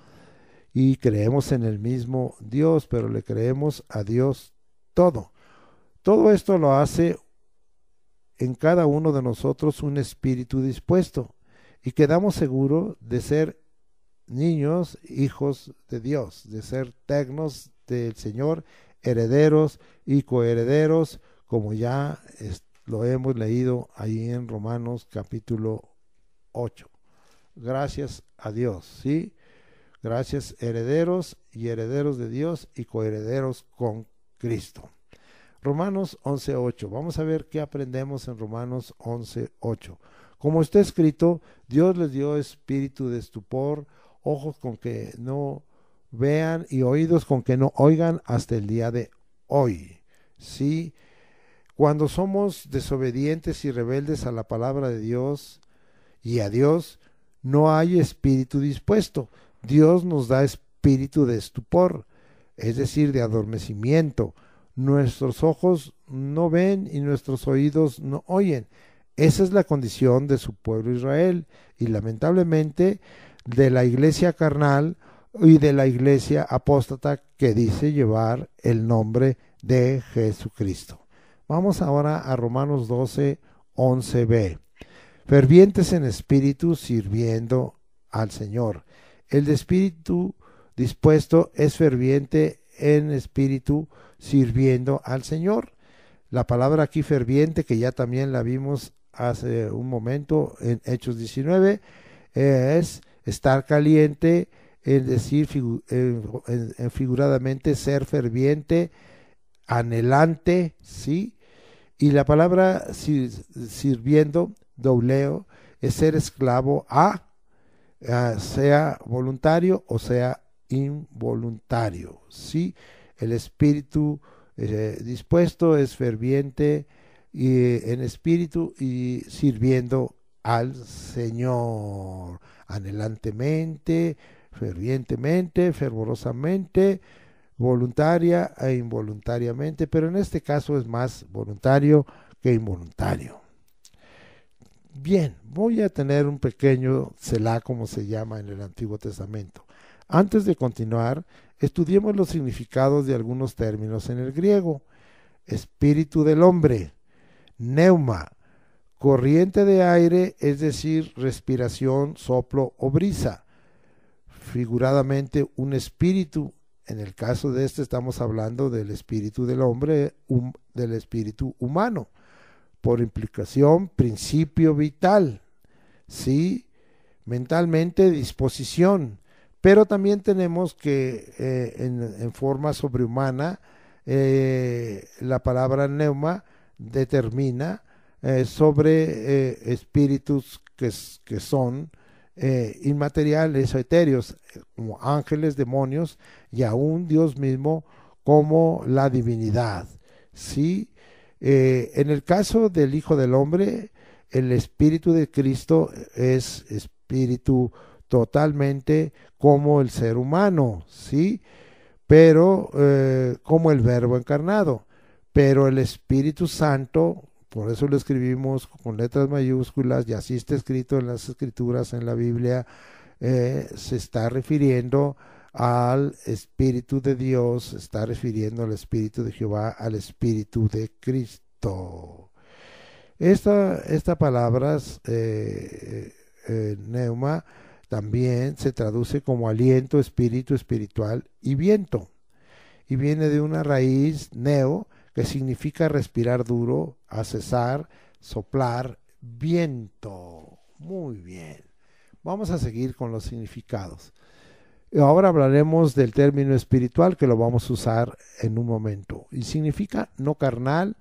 y creemos en el mismo Dios, pero le creemos a Dios todo. Todo esto lo hace en cada uno de nosotros un espíritu dispuesto, y quedamos seguros de ser niños, hijos de Dios, de ser tecnos del Señor, herederos y coherederos, como ya lo hemos leído ahí en Romanos capítulo 8. Gracias a Dios, ¿sí? Gracias, herederos y herederos de Dios y coherederos con Cristo. Romanos 11:8. Vamos a ver qué aprendemos en Romanos 11:8. Como está escrito, Dios les dio espíritu de estupor, ojos con que no vean y oídos con que no oigan hasta el día de hoy. ¿Sí? Cuando somos desobedientes y rebeldes a la palabra de Dios y a Dios, no hay espíritu dispuesto. Dios nos da espíritu de estupor, es decir, de adormecimiento. Nuestros ojos no ven y nuestros oídos no oyen. Esa es la condición de su pueblo Israel, y lamentablemente de la iglesia carnal y de la iglesia apóstata que dice llevar el nombre de Jesucristo. Vamos ahora a Romanos 12:11b. Fervientes en espíritu, sirviendo al Señor. El de espíritu dispuesto es ferviente en espíritu, sirviendo al Señor. La palabra aquí ferviente, que ya también la vimos hace un momento en Hechos 19, es estar caliente, es decir, figuradamente ser ferviente, anhelante, ¿sí? Y la palabra sirviendo, dobleo, es ser esclavo sea voluntario o sea involuntario, ¿sí? El espíritu dispuesto es ferviente y en espíritu y sirviendo al Señor, anhelantemente, fervientemente, fervorosamente, voluntaria e involuntariamente, pero en este caso es más voluntario que involuntario. Bien, voy a tener un pequeño selá, como se llama en el Antiguo Testamento. Antes de continuar, estudiemos los significados de algunos términos en el griego. Espíritu del hombre, pneuma, corriente de aire, es decir, respiración, soplo o brisa. Figuradamente, un espíritu. En el caso de este estamos hablando del espíritu del hombre, del espíritu humano. Por implicación, principio vital. Sí, mentalmente, disposición. Pero también tenemos que en forma sobrehumana, la palabra pneuma determina sobre espíritus que son inmateriales o etéreos, como ángeles, demonios y aún Dios mismo como la divinidad. ¿Sí? En el caso del Hijo del Hombre, el Espíritu de Cristo es espíritu totalmente como el ser humano, ¿sí? Pero como el Verbo encarnado. Pero el Espíritu Santo, por eso lo escribimos con letras mayúsculas, y así está escrito en las Escrituras, en la Biblia, se está refiriendo al Espíritu de Dios, se está refiriendo al Espíritu de Jehová, al Espíritu de Cristo. Esta palabra, pneuma, también se traduce como aliento, espíritu, espiritual y viento. Y viene de una raíz, neo, que significa respirar duro, acesar, soplar, viento. Muy bien. Vamos a seguir con los significados. Ahora hablaremos del término espiritual, que lo vamos a usar en un momento. Y significa no carnal,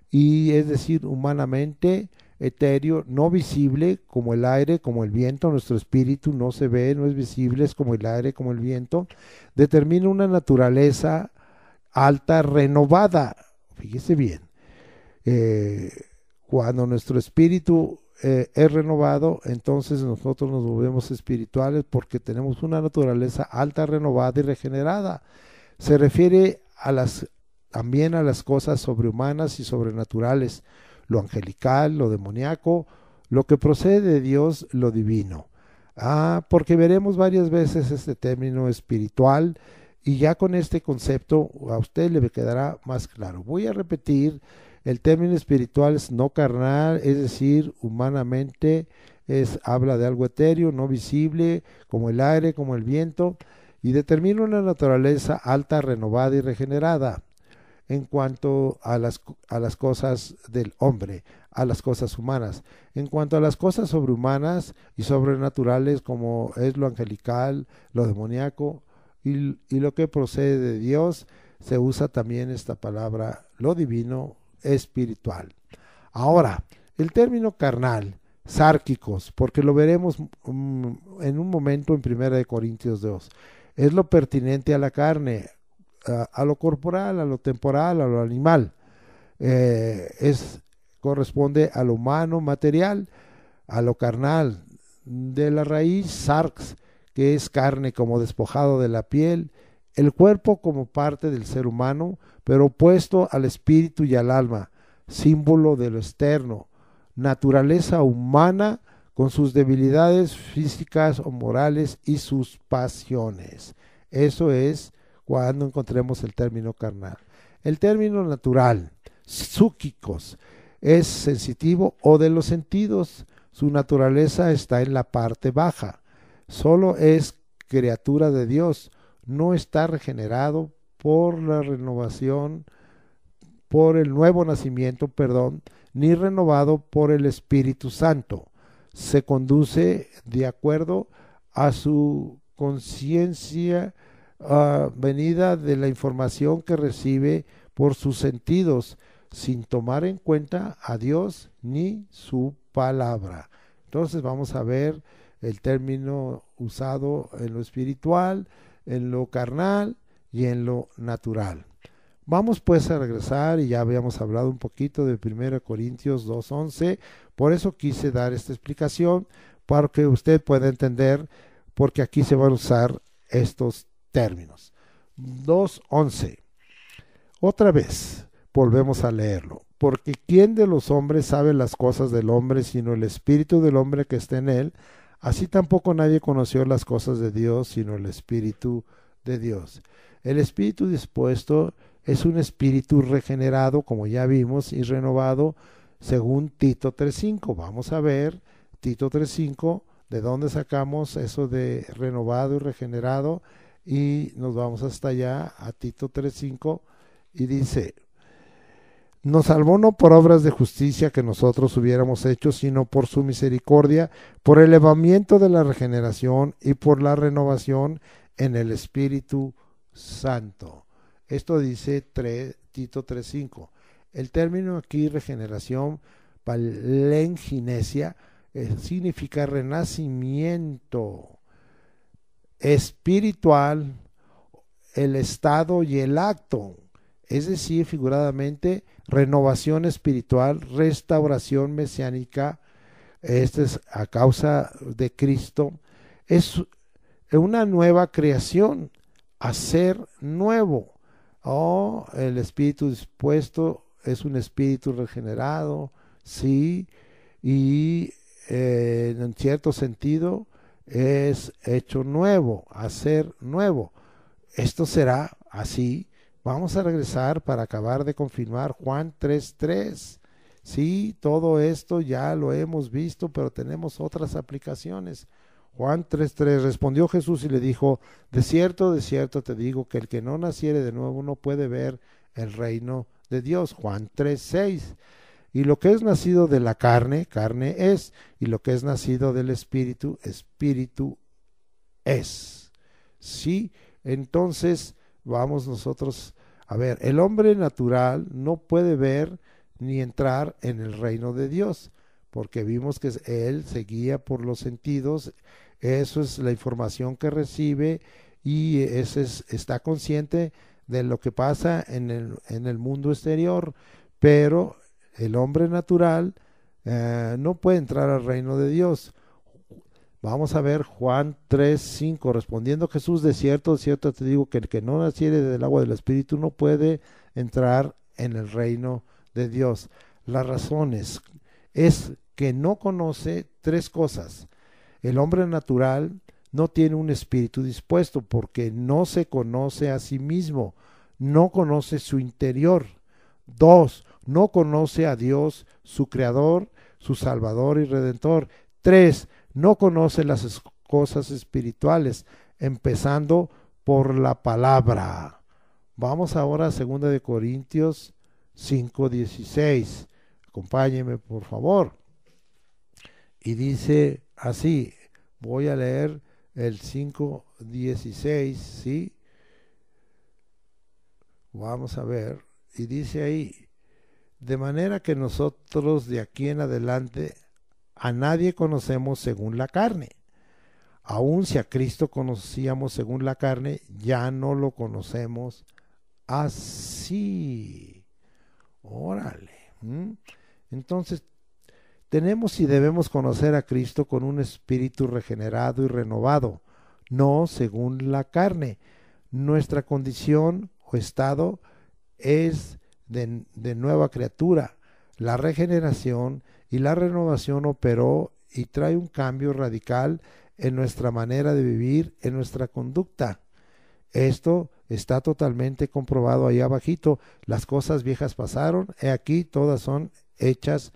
y es decir, humanamente etéreo, no visible, como el aire, como el viento. Nuestro espíritu no se ve, no es visible, es como el aire, como el viento. Determina una naturaleza alta, renovada. Fíjese bien, cuando nuestro espíritu es renovado, entonces nosotros nos volvemos espirituales porque tenemos una naturaleza alta, renovada y regenerada. Se refiere también a las cosas sobrehumanas y sobrenaturales, lo angelical, lo demoníaco, lo que procede de Dios, lo divino. Porque veremos varias veces este término espiritual, y ya con este concepto a usted le quedará más claro. Voy a repetir: el término espiritual es no carnal, es decir, humanamente habla de algo etéreo, no visible, como el aire, como el viento, y determina una naturaleza alta, renovada y regenerada. En cuanto a las cosas del hombre, a las cosas humanas. En cuanto a las cosas sobrehumanas y sobrenaturales, como es lo angelical, lo demoníaco y lo que procede de Dios, se usa también esta palabra, lo divino, espiritual. Ahora, el término carnal, sárquicos, porque lo veremos en un momento en 1 Corintios 2, es lo pertinente a la carne, a lo corporal, a lo temporal, a lo animal. Corresponde a lo humano, material, a lo carnal. De la raíz, sarx, que es carne como despojado de la piel, el cuerpo como parte del ser humano, pero opuesto al espíritu y al alma, símbolo de lo externo, naturaleza humana con sus debilidades físicas o morales y sus pasiones. Eso es cuando encontremos el término carnal. El término natural, psúquicos, es sensitivo o de los sentidos. Su naturaleza está en la parte baja. Solo es criatura de Dios. No está regenerado por la renovación, por el nuevo nacimiento, ni renovado por el Espíritu Santo. Se conduce de acuerdo a su conciencia venida de la información que recibe por sus sentidos, sin tomar en cuenta a Dios ni su palabra. Entonces vamos a ver el término usado en lo espiritual, en lo carnal y en lo natural. Vamos pues a regresar, y ya habíamos hablado un poquito de 1 Corintios 2:11, por eso quise dar esta explicación, para que usted pueda entender, porque aquí se van a usar estos términos. 2:11. Otra vez, volvemos a leerlo. Porque ¿quién de los hombres sabe las cosas del hombre, sino el espíritu del hombre que está en él? Así tampoco nadie conoció las cosas de Dios, sino el Espíritu de Dios. El espíritu dispuesto es un espíritu regenerado, como ya vimos, y renovado según Tito 3.5. Vamos a ver Tito 3.5, de dónde sacamos eso de renovado y regenerado, y nos vamos hasta allá a Tito 3.5 y dice: nos salvó no por obras de justicia que nosotros hubiéramos hecho, sino por su misericordia, por el elevamiento de la regeneración y por la renovación en el Espíritu Santo. Esto dice Tito 3.5. El término aquí, regeneración, palenginesia, significa renacimiento espiritual, el estado y el acto, es decir, figuradamente, renovación espiritual, restauración mesiánica. Esto es a causa de Cristo. Es una nueva creación, hacer nuevo. El espíritu dispuesto es un espíritu regenerado, sí, y en cierto sentido es hecho nuevo, hacer nuevo. Esto será así. Vamos a regresar para acabar de confirmar Juan 3.3. Sí, todo esto ya lo hemos visto, pero tenemos otras aplicaciones. Juan 3.3, respondió Jesús y le dijo: de cierto te digo que el que no naciere de nuevo no puede ver el reino de Dios. Juan 3.6, y lo que es nacido de la carne, carne es, y lo que es nacido del espíritu, espíritu es. Sí, entonces vamos nosotros a ver, el hombre natural no puede ver ni entrar en el reino de Dios, porque vimos que él se guía por los sentidos. Eso es la información que recibe, y está consciente de lo que pasa en el mundo exterior, pero el hombre natural no puede entrar al reino de Dios. Vamos a ver Juan 3.5. Respondiendo Jesús: de cierto te digo que el que no naciere del agua del Espíritu no puede entrar en el reino de Dios. Las razones es que no conoce tres cosas. El hombre natural no tiene un espíritu dispuesto porque no se conoce a sí mismo, no conoce su interior. 2, no conoce a Dios, su Creador, su Salvador y Redentor. 3, no conoce las cosas espirituales, empezando por la palabra. Vamos ahora a 2 de Corintios 5:16. Acompáñeme, por favor. Y dice así, voy a leer el 5:16, ¿sí? Vamos a ver, y dice ahí: de manera que nosotros de aquí en adelante a nadie conocemos según la carne. Aun si a Cristo conocíamos según la carne, ya no lo conocemos así. Órale. Entonces, tenemos y debemos conocer a Cristo con un espíritu regenerado y renovado, no según la carne. Nuestra condición o estado es de nueva criatura. La regeneración y la renovación operó y trae un cambio radical en nuestra manera de vivir, en nuestra conducta. Esto está totalmente comprobado ahí abajito. Las cosas viejas pasaron, he aquí todas son hechas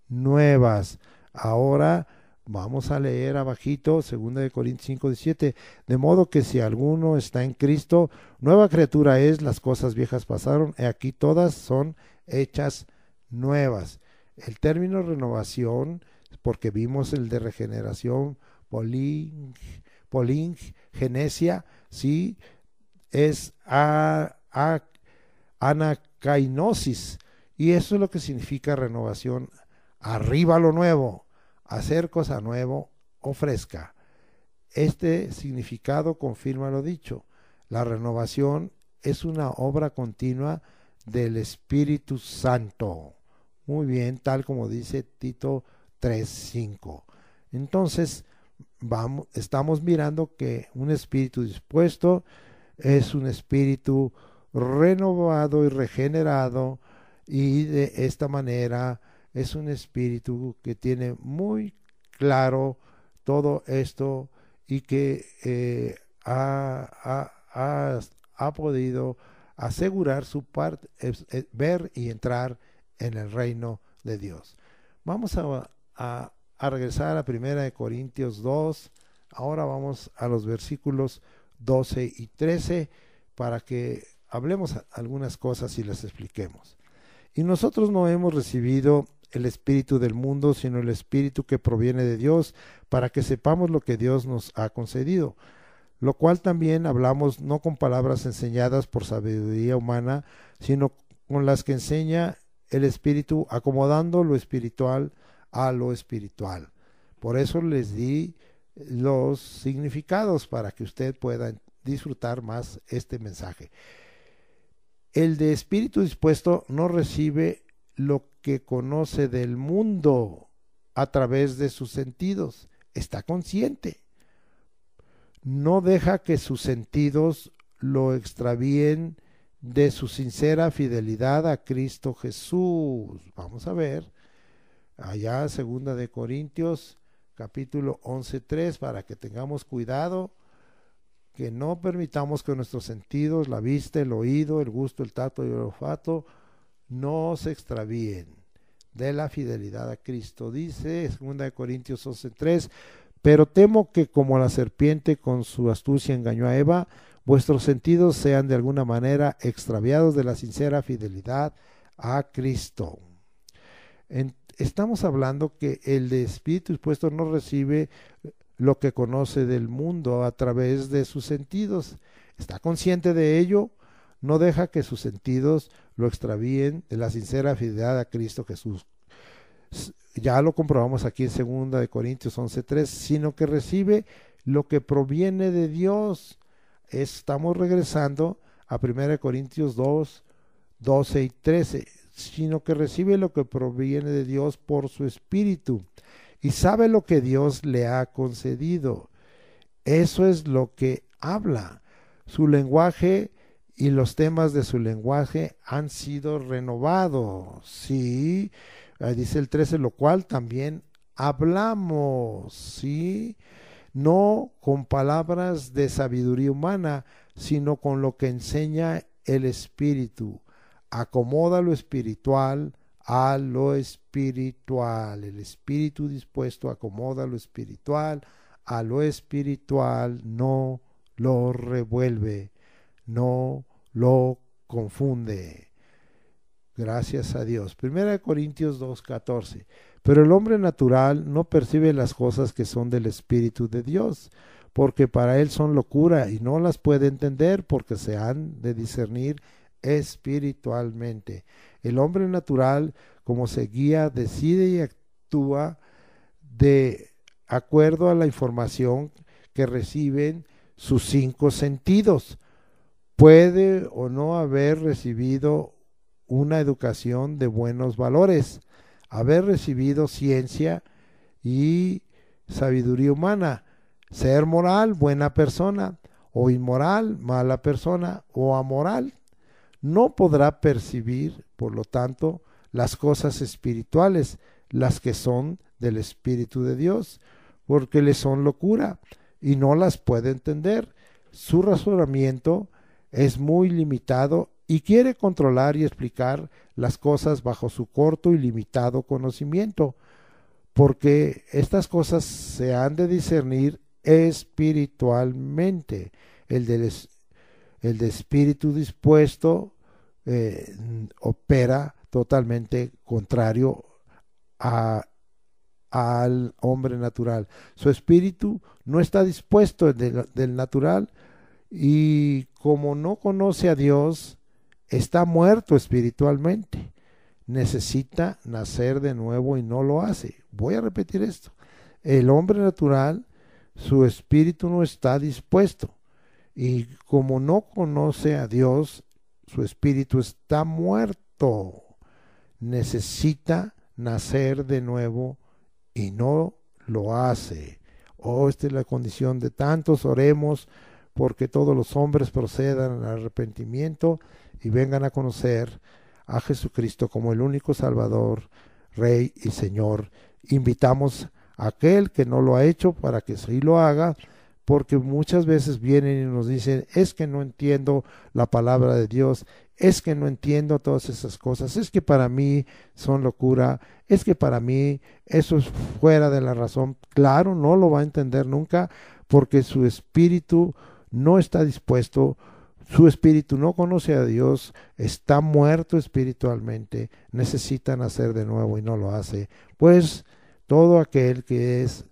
nuevas. Ahora vamos a leer abajito 2 de Corintios 5:17, de modo que si alguno está en Cristo, nueva criatura es, las cosas viejas pasaron, he aquí todas son hechas nuevas. El término renovación, porque vimos el de regeneración, polingenesia, sí, es anakainosis, y eso es lo que significa renovación: arriba lo nuevo, hacer cosa nuevo o fresca. Este significado confirma lo dicho. La renovación es una obra continua del Espíritu Santo. Muy bien, tal como dice Tito 3.5. Entonces, estamos mirando que un espíritu dispuesto es un espíritu renovado y regenerado, y de esta manera es un espíritu que tiene muy claro todo esto y que ha podido asegurar su parte, ver y entrar en el reino de Dios. Vamos a regresar a 1 Corintios 2. Ahora vamos a los versículos 12 y 13 para que hablemos algunas cosas y las expliquemos. Y nosotros no hemos recibido el espíritu del mundo, sino el espíritu que proviene de Dios, para que sepamos lo que Dios nos ha concedido, lo cual también hablamos no con palabras enseñadas por sabiduría humana, sino con las que enseña el espíritu, acomodando lo espiritual a lo espiritual. Por eso les di los significados para que usted pueda disfrutar más este mensaje. El de espíritu dispuesto no recibe lo que conoce del mundo a través de sus sentidos. Está consciente. No deja que sus sentidos lo extravíen de su sincera fidelidad a Cristo Jesús. Vamos a ver allá 2 de Corintios capítulo 11:3, para que tengamos cuidado, que no permitamos que nuestros sentidos, la vista, el oído, el gusto, el tacto y el olfato, no se extravíen de la fidelidad a Cristo. Dice 2 Corintios 11:3, pero temo que como la serpiente con su astucia engañó a Eva, vuestros sentidos sean de alguna manera extraviados de la sincera fidelidad a Cristo. Estamos hablando que el de espíritu dispuesto no recibe lo que conoce del mundo a través de sus sentidos. Está consciente de ello, no deja que sus sentidos lo extravíen de la sincera fidelidad a Cristo Jesús. Ya lo comprobamos aquí en 2 Corintios 11:3, sino que recibe lo que proviene de Dios. Estamos regresando a 1 Corintios 2, 12 y 13, sino que recibe lo que proviene de Dios por su Espíritu y sabe lo que Dios le ha concedido. Eso es lo que habla. Su lenguaje y los temas de su lenguaje han sido renovados. Sí, dice el 13, lo cual también hablamos, sí, no con palabras de sabiduría humana, sino con lo que enseña el Espíritu. Acomoda lo espiritual a lo espiritual. El espíritu dispuesto acomoda lo espiritual a lo espiritual, no lo revuelve, no lo confunde. Gracias a Dios. 1 Corintios 2:14. Pero el hombre natural no percibe las cosas que son del Espíritu de Dios, porque para él son locura y no las puede entender porque se han de discernir espiritualmente. El hombre natural, como se guía, decide y actúa de acuerdo a la información que reciben sus 5 sentidos. Puede o no haber recibido una educación de buenos valores, haber recibido ciencia y sabiduría humana, ser moral, buena persona, o inmoral, mala persona, o amoral. No podrá percibir, por lo tanto, las cosas espirituales, las que son del Espíritu de Dios, porque le son locura y no las puede entender. Su razonamiento es muy limitado y quiere controlar y explicar las cosas bajo su corto y limitado conocimiento, porque estas cosas se han de discernir espiritualmente. El de espíritu dispuesto opera totalmente contrario al hombre natural. Su espíritu no está dispuesto del natural y como no conoce a Dios, está muerto espiritualmente. Necesita nacer de nuevo y no lo hace. Voy a repetir esto. El hombre natural, su espíritu no está dispuesto. Y como no conoce a Dios, su espíritu está muerto. Necesita nacer de nuevo y no lo hace. Oh, esta es la condición de tantos. Oremos porque todos los hombres procedan al arrepentimiento y vengan a conocer a Jesucristo como el único Salvador, Rey y Señor. Invitamos aquel que no lo ha hecho para que sí lo haga, porque muchas veces vienen y nos dicen, es que no entiendo la palabra de Dios, es que no entiendo todas esas cosas, es que para mí son locura, es que para mí eso es fuera de la razón. Claro, no lo va a entender nunca, porque su espíritu no está dispuesto, su espíritu no conoce a Dios, está muerto espiritualmente, necesita nacer de nuevo y no lo hace. Pues todo aquel que es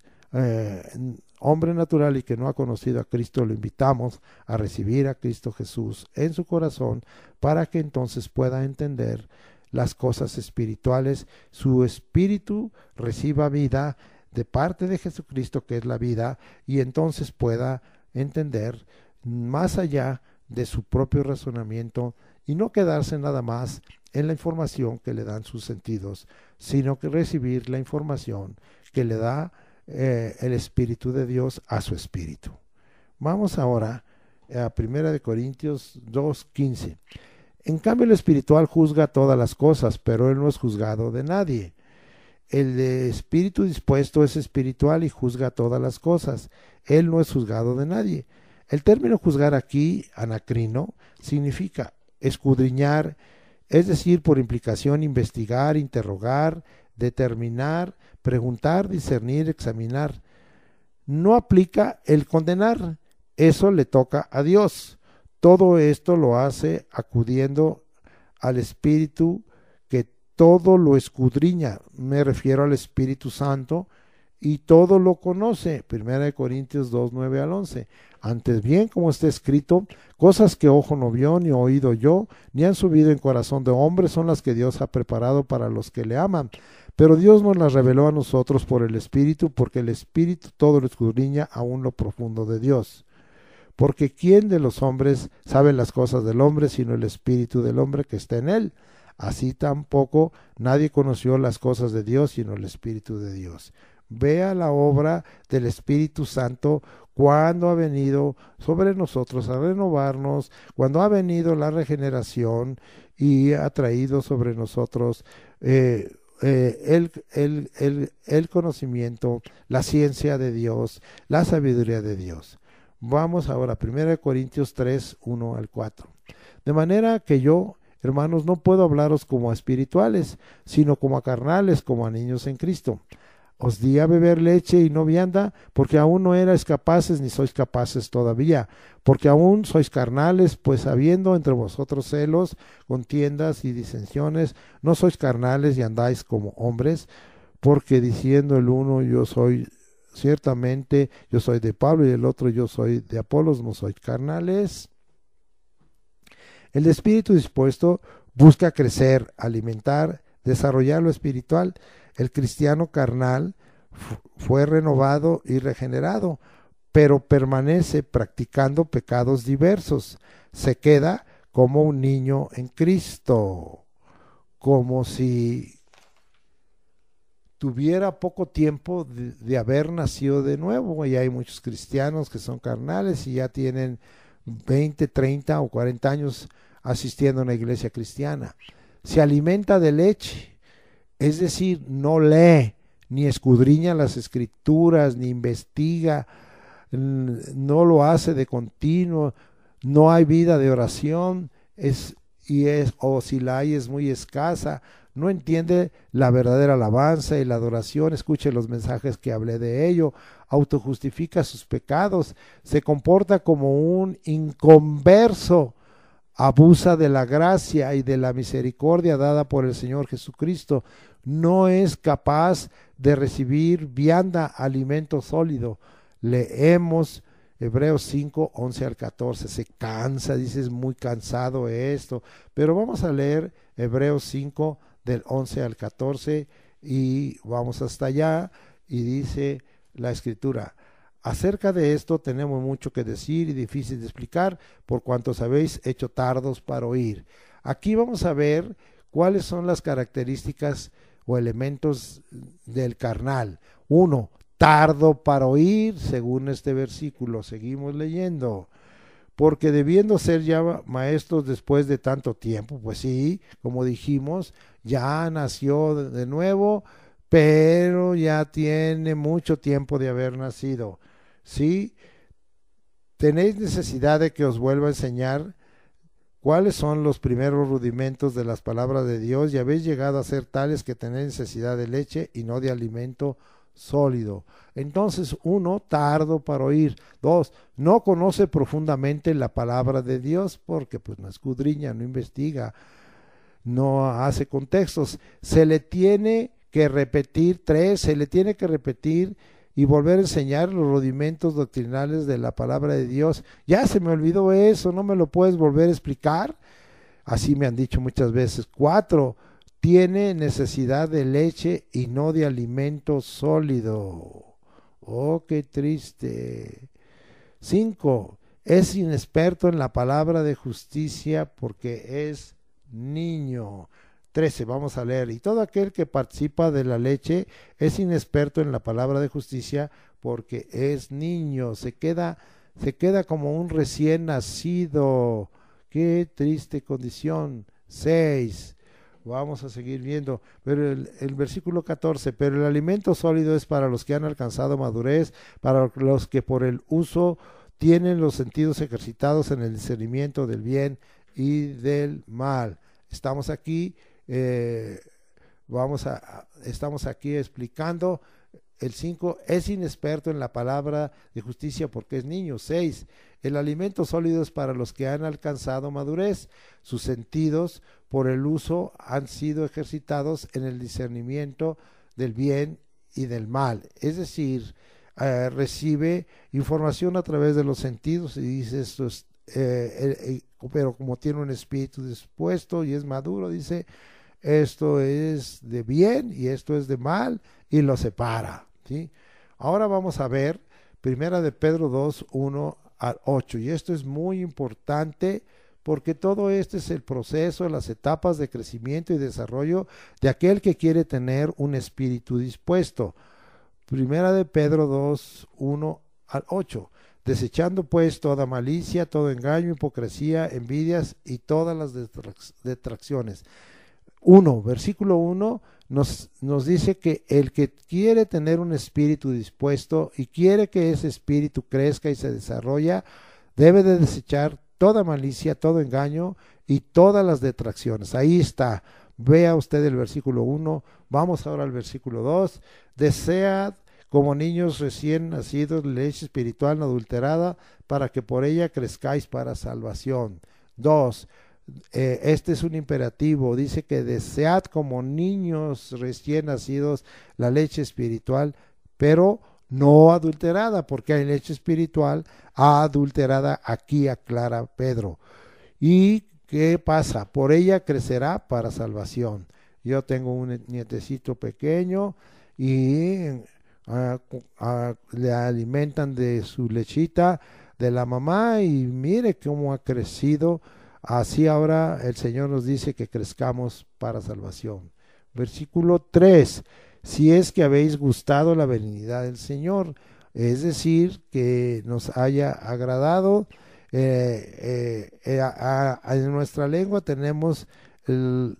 hombre natural y que no ha conocido a Cristo, lo invitamos a recibir a Cristo Jesús en su corazón para que entonces pueda entender las cosas espirituales, su espíritu reciba vida de parte de Jesucristo, que es la vida, y entonces pueda entender más allá de su propio razonamiento y no quedarse nada más en la información que le dan sus sentidos, sino que recibir la información que le da el Espíritu de Dios a su espíritu. Vamos ahora a 1 Corintios 2:15. En cambio, el espiritual juzga todas las cosas, pero él no es juzgado de nadie. El de espíritu dispuesto es espiritual y juzga todas las cosas. Él no es juzgado de nadie. El término juzgar aquí, anacrino, significa escudriñar, es decir, por implicación, investigar, interrogar, determinar, preguntar, discernir, examinar. No aplica el condenar, eso le toca a Dios. Todo esto lo hace acudiendo al Espíritu que todo lo escudriña, me refiero al Espíritu Santo, y todo lo conoce. 1 Corintios 2, 9 al 11. Antes bien, como está escrito, cosas que ojo no vio, ni oído yo, ni han subido en corazón de hombre, son las que Dios ha preparado para los que le aman. Pero Dios nos las reveló a nosotros por el Espíritu, porque el Espíritu todo lo escudriña aún lo profundo de Dios. Porque ¿quién de los hombres sabe las cosas del hombre, sino el Espíritu del hombre que está en él? Así tampoco nadie conoció las cosas de Dios, sino el Espíritu de Dios. Vea la obra del Espíritu Santo cuando ha venido sobre nosotros a renovarnos, cuando ha venido la regeneración y ha traído sobre nosotros el conocimiento, la ciencia de Dios, la sabiduría de Dios. Vamos ahora a 1 Corintios 3, 1 al 4. De manera que yo, hermanos, no puedo hablaros como a espirituales, sino como a carnales, como a niños en Cristo. Os di a beber leche y no vianda, porque aún no erais capaces, ni sois capaces todavía, porque aún sois carnales, pues habiendo entre vosotros celos, contiendas y disensiones, no sois carnales y andáis como hombres, porque diciendo el uno, yo soy ciertamente, yo soy de Pablo, y el otro, yo soy de Apolos, no sois carnales. El espíritu dispuesto busca crecer, alimentar, desarrollar lo espiritual. El cristiano carnal fue renovado y regenerado, pero permanece practicando pecados diversos. Se queda como un niño en Cristo, como si tuviera poco tiempo de haber nacido de nuevo. Y hay muchos cristianos que son carnales y ya tienen 20, 30 o 40 años asistiendo a una iglesia cristiana. Se alimenta de leche. Es decir, no lee, ni escudriña las escrituras, ni investiga, no lo hace de continuo, no hay vida de oración, o si la hay es muy escasa, no entiende la verdadera alabanza y la adoración, escuche los mensajes que hablé de ello, autojustifica sus pecados, se comporta como un inconverso, abusa de la gracia y de la misericordia dada por el Señor Jesucristo, no es capaz de recibir vianda, alimento sólido. Leemos Hebreos 5, 11 al 14, se cansa, dice, es muy cansado esto, pero vamos a leer Hebreos 5 del 11 al 14 y vamos hasta allá, y dice la Escritura: acerca de esto tenemos mucho que decir y difícil de explicar, por cuantos habéis hecho tardos para oír. Aquí vamos a ver cuáles son las características o elementos del carnal. 1, tardo para oír, según este versículo. Seguimos leyendo. Porque debiendo ser ya maestros después de tanto tiempo, pues sí, como dijimos, ya nació de nuevo, pero ya tiene mucho tiempo de haber nacido. ¿Sí? Tenéis necesidad de que os vuelva a enseñar cuáles son los primeros rudimentos de las palabras de Dios y habéis llegado a ser tales que tenéis necesidad de leche y no de alimento sólido. Entonces, 1, tardo para oír. 2, no conoce profundamente la palabra de Dios porque pues no escudriña, no investiga, no hace contextos. Se le tiene que repetir. 3, se le tiene que repetir y volver a enseñar los rudimentos doctrinales de la palabra de Dios. Ya se me olvidó eso, no me lo puedes volver a explicar. Así me han dicho muchas veces. 4, tiene necesidad de leche y no de alimento sólido. Oh, qué triste. 5, es inexperto en la palabra de justicia porque es niño. 13, vamos a leer. Y todo aquel que participa de la leche es inexperto en la palabra de justicia porque es niño. Se queda como un recién nacido. Qué triste condición. 6. Vamos a seguir viendo. Pero el versículo 14. Pero el alimento sólido es para los que han alcanzado madurez, para los que por el uso tienen los sentidos ejercitados en el discernimiento del bien y del mal. Estamos aquí. Estamos aquí explicando. El 5, es inexperto en la palabra de justicia porque es niño. 6, el alimento sólido es para los que han alcanzado madurez. Sus sentidos por el uso han sido ejercitados en el discernimiento del bien y del mal. Es decir, recibe información a través de los sentidos y dice esto es, pero como tiene un espíritu dispuesto y es maduro, dice esto es de bien y esto es de mal y lo separa, ¿sí? Ahora vamos a ver Primera de Pedro 2, 1 al 8, y esto es muy importante porque todo este es el proceso, las etapas de crecimiento y desarrollo de aquel que quiere tener un espíritu dispuesto. Primera de Pedro 2, 1 al 8. Desechando pues toda malicia, todo engaño, hipocresía, envidias y todas las detracciones. 1, versículo 1 nos dice que el que quiere tener un espíritu dispuesto y quiere que ese espíritu crezca y se desarrolla, debe de desechar toda malicia, todo engaño y todas las detracciones. Ahí está. Vea usted el versículo 1. Vamos ahora al versículo 2. Desead como niños recién nacidos leche espiritual no adulterada para que por ella crezcáis para salvación. 2. Este es un imperativo, dice que desead como niños recién nacidos la leche espiritual, pero no adulterada, porque hay leche espiritual adulterada, aquí aclara Pedro. ¿Y qué pasa? Por ella crecerá para salvación. Yo tengo un nietecito pequeño y le alimentan de su lechita de la mamá y mire cómo ha crecido. Así ahora el Señor nos dice que crezcamos para salvación. Versículo 3. Si es que habéis gustado la benignidad del Señor, es decir, que nos haya agradado. En nuestra lengua tenemos las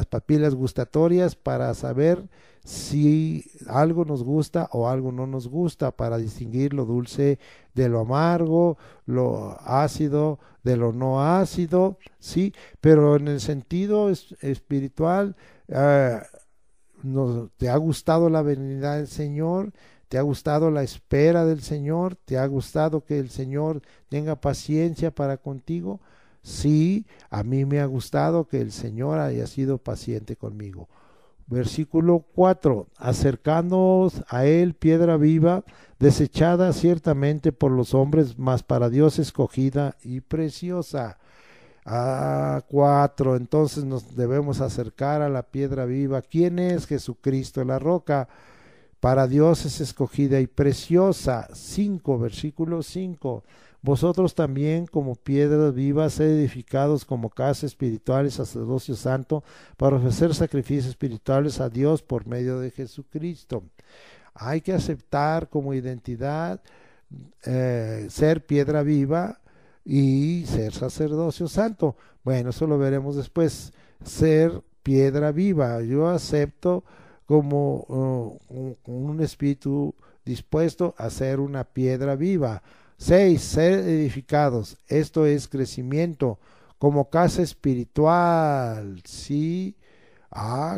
papilas gustatorias para saber si algo nos gusta o algo no nos gusta, para distinguir lo dulce de lo amargo, lo ácido de lo no ácido, sí, pero en el sentido espiritual, ¿te ha gustado la benignidad del Señor? ¿Te ha gustado la espera del Señor? ¿Te ha gustado que el Señor tenga paciencia para contigo? Sí, a mí me ha gustado que el Señor haya sido paciente conmigo. Versículo 4, acercándoos a él piedra viva, desechada ciertamente por los hombres, mas para Dios escogida y preciosa. 4, entonces nos debemos acercar a la piedra viva. ¿Quién es? Jesucristo, la roca. Para Dios es escogida y preciosa. 5, versículo 5. Vosotros también como piedras vivas sed edificados como casa espiritual y sacerdocio santo para ofrecer sacrificios espirituales a Dios por medio de Jesucristo. Hay que aceptar como identidad ser piedra viva y ser sacerdocio santo. Bueno, eso lo veremos después. Ser piedra viva. Yo acepto como un espíritu dispuesto a ser una piedra viva. 6. Ser edificados. Esto es crecimiento como casa espiritual. Sí.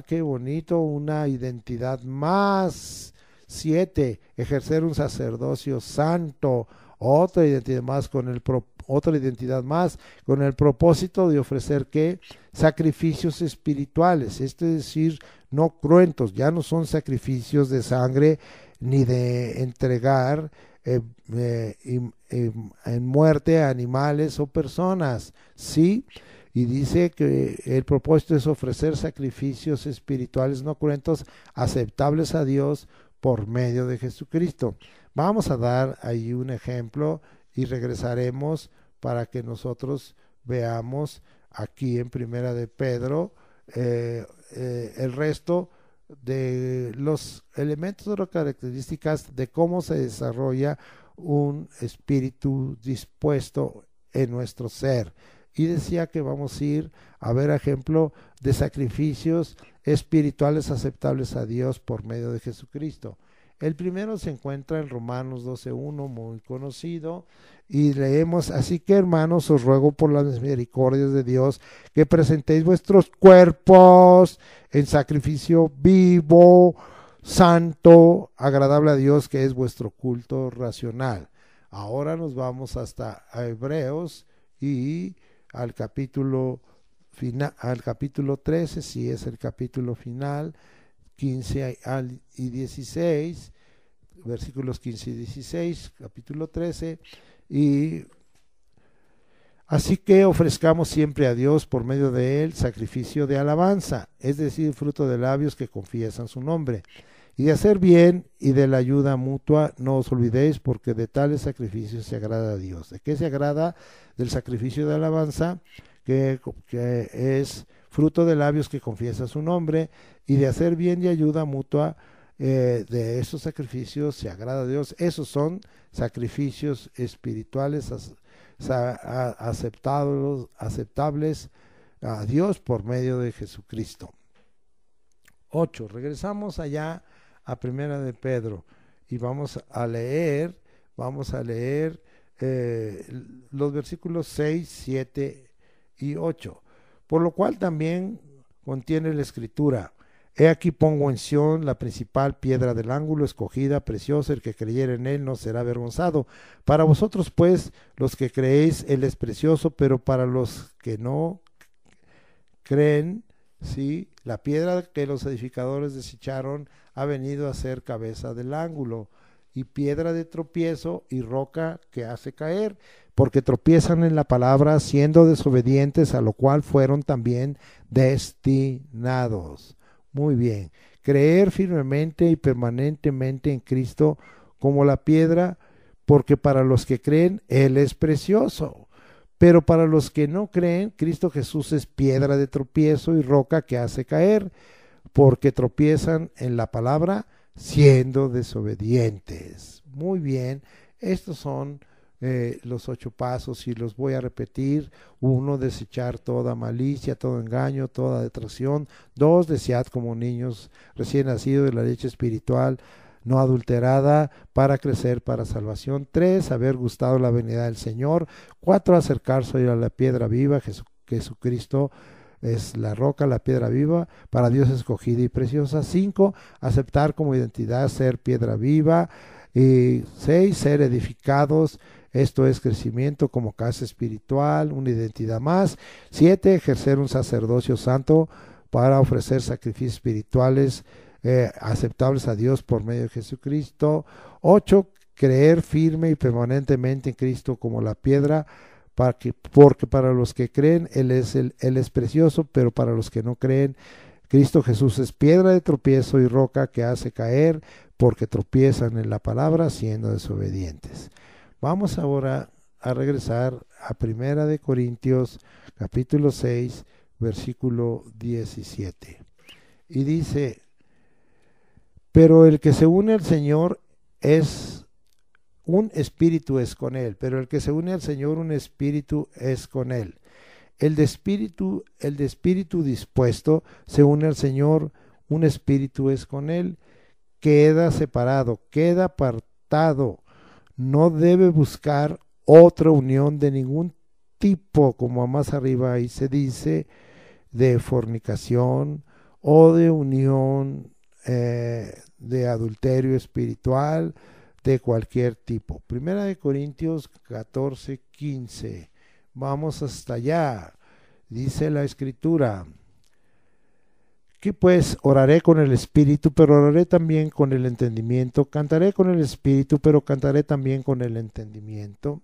Qué bonito, una identidad más. 7. Ejercer un sacerdocio santo. Otra identidad más con el propósito de ofrecer ¿qué? Sacrificios espirituales, es decir, no cruentos, ya no son sacrificios de sangre ni de entregar en muerte a animales o personas, ¿sí? Y dice que el propósito es ofrecer sacrificios espirituales no cruentos, aceptables a Dios por medio de Jesucristo. Vamos a dar ahí un ejemplo y regresaremos para que nosotros veamos aquí en Primera de Pedro el resto de los elementos o características de cómo se desarrolla un espíritu dispuesto en nuestro ser. Y decía que vamos a ir a ver ejemplo de sacrificios espirituales aceptables a Dios por medio de Jesucristo. El primero se encuentra en Romanos 12:1, muy conocido, y leemos: así que, hermanos, os ruego por las misericordias de Dios que presentéis vuestros cuerpos en sacrificio vivo, santo, agradable a Dios, que es vuestro culto racional. Ahora nos vamos hasta Hebreos y al capítulo 13, si es el capítulo final, 15 y 16, versículos 15 y 16, capítulo 13, y así que ofrezcamos siempre a Dios por medio de él sacrificio de alabanza, es decir, fruto de labios que confiesan su nombre, y de hacer bien y de la ayuda mutua no os olvidéis, porque de tales sacrificios se agrada a Dios. ¿De qué se agrada? Del sacrificio de alabanza, que es fruto de labios que confiesan su nombre, y de hacer bien y ayuda mutua. De esos sacrificios se agrada a Dios. Esos son sacrificios espirituales aceptables a Dios por medio de Jesucristo. 8. Regresamos allá a Primera de Pedro y vamos a leer los versículos 6, 7 y 8. Por lo cual también contiene la escritura: he aquí pongo en Sión la principal piedra del ángulo, escogida, preciosa, el que creyere en él no será avergonzado. Para vosotros pues, los que creéis, él es precioso, pero para los que no creen, sí, la piedra que los edificadores desecharon ha venido a ser cabeza del ángulo, y piedra de tropiezo y roca que hace caer, porque tropiezan en la palabra, siendo desobedientes, a lo cual fueron también destinados. Muy bien, creer firmemente y permanentemente en Cristo como la piedra, porque para los que creen, Él es precioso. Pero para los que no creen, Cristo Jesús es piedra de tropiezo y roca que hace caer, porque tropiezan en la palabra, siendo desobedientes. Muy bien, estos son los 8 pasos y los voy a repetir. 1, desechar toda malicia, todo engaño, toda detracción. 2, desead como niños recién nacidos de la leche espiritual no adulterada, para crecer para salvación. 3, haber gustado la venida del Señor. 4, acercarse a la piedra viva. Jesucristo es la roca, la piedra viva, para Dios escogida y preciosa. 5, aceptar como identidad ser piedra viva. 6, ser edificados, esto es crecimiento como casa espiritual, una identidad más. 7, ejercer un sacerdocio santo para ofrecer sacrificios espirituales aceptables a Dios por medio de Jesucristo. 8, creer firme y permanentemente en Cristo como la piedra, porque para los que creen Él es precioso, pero para los que no creen, Cristo Jesús es piedra de tropiezo y roca que hace caer, porque tropiezan en la palabra siendo desobedientes. Vamos ahora a regresar a Primera de Corintios capítulo 6 versículo 17, y dice: pero el que se une al Señor es un espíritu es con él, pero el que se une al Señor un espíritu es con él. el de espíritu dispuesto se une al Señor, un espíritu es con Él, queda separado, queda apartado, no debe buscar otra unión de ningún tipo, como más arriba ahí se dice, de fornicación o de unión de adulterio espiritual de cualquier tipo. Primera de Corintios 14:15. Vamos hasta allá. Dice la Escritura: que pues oraré con el espíritu, pero oraré también con el entendimiento. Cantaré con el espíritu, pero cantaré también con el entendimiento.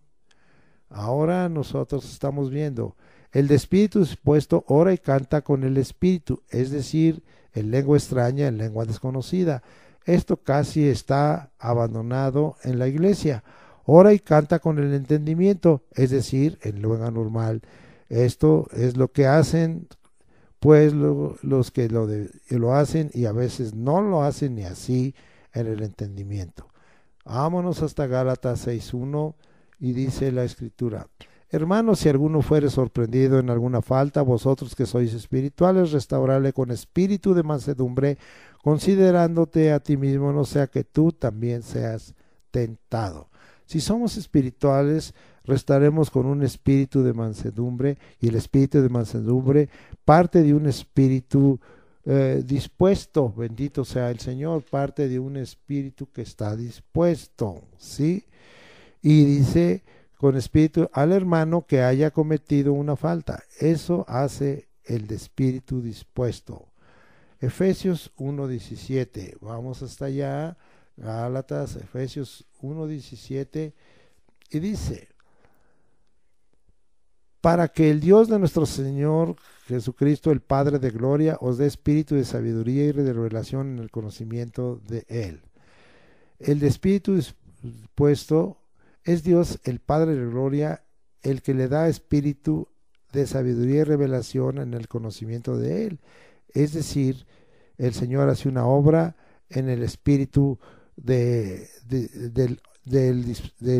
Ahora nosotros estamos viendo, el de espíritu dispuesto ora y canta con el espíritu, es decir, en lengua extraña, en lengua desconocida. Esto casi está abandonado en la iglesia. Ora y canta con el entendimiento, es decir, en lengua normal. Esto es lo que hacen pues los que lo hacen, y a veces no lo hacen ni así en el entendimiento. Vámonos hasta Gálatas 6:1 y dice la Escritura: hermanos, si alguno fuere sorprendido en alguna falta, vosotros que sois espirituales, restaurarle con espíritu de mansedumbre, considerándote a ti mismo, no sea que tú también seas tentado. Si somos espirituales, restaremos con un espíritu de mansedumbre, y el espíritu de mansedumbre parte de un espíritu dispuesto, bendito sea el Señor, parte de un espíritu que está dispuesto, ¿sí? Y dice, con espíritu al hermano que haya cometido una falta. Eso hace el de espíritu dispuesto. Efesios 1:17, vamos hasta allá, Gálatas, Efesios 1:17, y dice: para que el Dios de nuestro Señor Jesucristo, el Padre de gloria, os dé espíritu de sabiduría y de revelación en el conocimiento de Él. El de espíritu dispuesto es Dios, el Padre de gloria, el que le da espíritu de sabiduría y revelación en el conocimiento de Él. Es decir, el Señor hace una obra en el espíritu del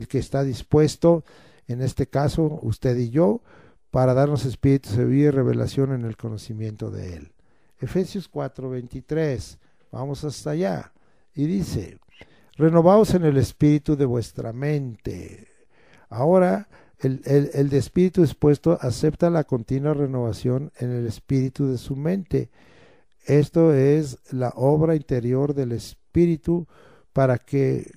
que está dispuesto, en este caso usted y yo, para darnos espíritu de sabiduría y revelación en el conocimiento de Él. Efesios 4:23, vamos hasta allá, y dice: renovaos en el espíritu de vuestra mente. Ahora, el de espíritu dispuesto acepta la continua renovación en el espíritu de su mente. Esto es la obra interior del espíritu para que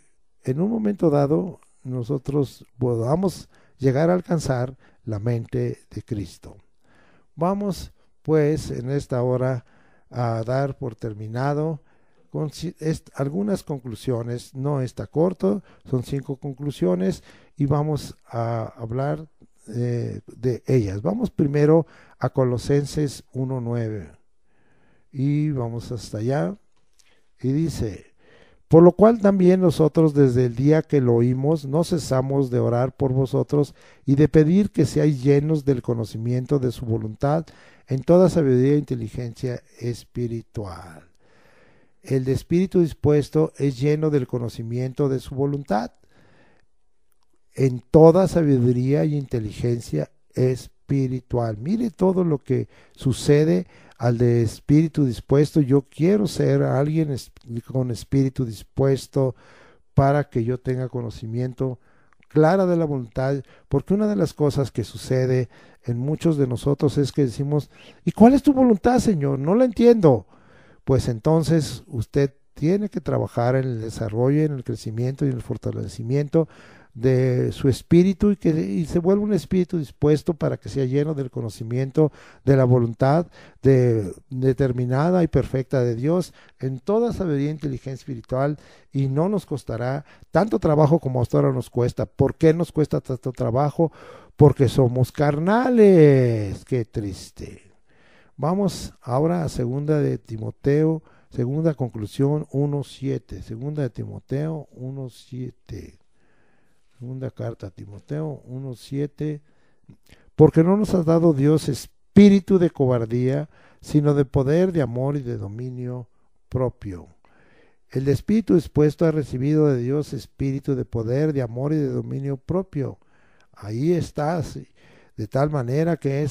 en un momento dado nosotros podamos llegar a alcanzar la mente de Cristo. Vamos pues en esta hora a dar por terminado con algunas conclusiones. No está corto, son 5 conclusiones y vamos a hablar de ellas. Vamos primero a Colosenses 1:9 y vamos hasta allá, y dice: por lo cual también nosotros desde el día que lo oímos no cesamos de orar por vosotros y de pedir que seáis llenos del conocimiento de su voluntad en toda sabiduría e inteligencia espiritual. El de espíritu dispuesto es lleno del conocimiento de su voluntad en toda sabiduría y inteligencia espiritual. Mire todo lo que sucede al de espíritu dispuesto. Yo quiero ser alguien con espíritu dispuesto para que yo tenga conocimiento clara de la voluntad, porque una de las cosas que sucede en muchos de nosotros es que decimos: ¿y cuál es tu voluntad, Señor? No la entiendo. Pues entonces usted tiene que trabajar en el desarrollo, en el crecimiento y en el fortalecimiento de su espíritu, y se vuelva un espíritu dispuesto para que sea lleno del conocimiento de la voluntad determinada y perfecta de Dios en toda sabiduría e inteligencia espiritual, y no nos costará tanto trabajo como hasta ahora nos cuesta. ¿Por qué nos cuesta tanto trabajo? Porque somos carnales. Qué triste. Vamos ahora a segunda de Timoteo, segunda conclusión 1:7, segunda de Timoteo 1:7. Segunda carta a Timoteo 1:7, porque no nos ha dado Dios espíritu de cobardía, sino de poder, de amor y de dominio propio. El de espíritu dispuesto ha recibido de Dios espíritu de poder, de amor y de dominio propio. Ahí está, de tal manera que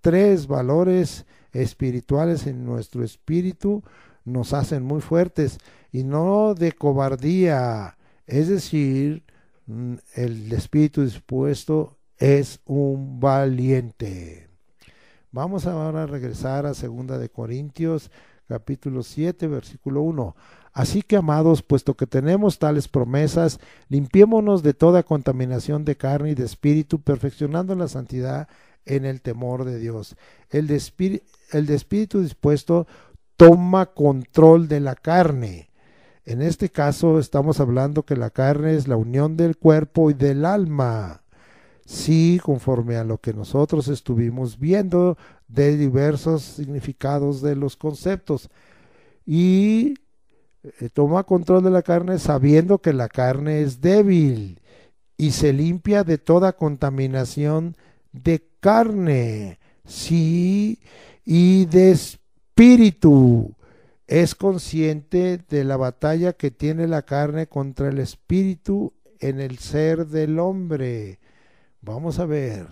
tres valores espirituales en nuestro espíritu nos hacen muy fuertes y no de cobardía, es decir, el espíritu dispuesto es un valiente. Vamos ahora a regresar a 2 de Corintios, capítulo 7, versículo 1. Así que, amados, puesto que tenemos tales promesas, limpiémonos de toda contaminación de carne y de espíritu, perfeccionando la santidad en el temor de Dios. El de espíritu dispuesto toma control de la carne. En este caso estamos hablando que la carne es la unión del cuerpo y del alma. Sí, conforme a lo que nosotros estuvimos viendo de diversos significados de los conceptos. Y toma control de la carne sabiendo que la carne es débil y se limpia de toda contaminación de carne. Sí, y de espíritu. Es consciente de la batalla que tiene la carne contra el espíritu en el ser del hombre. Vamos a ver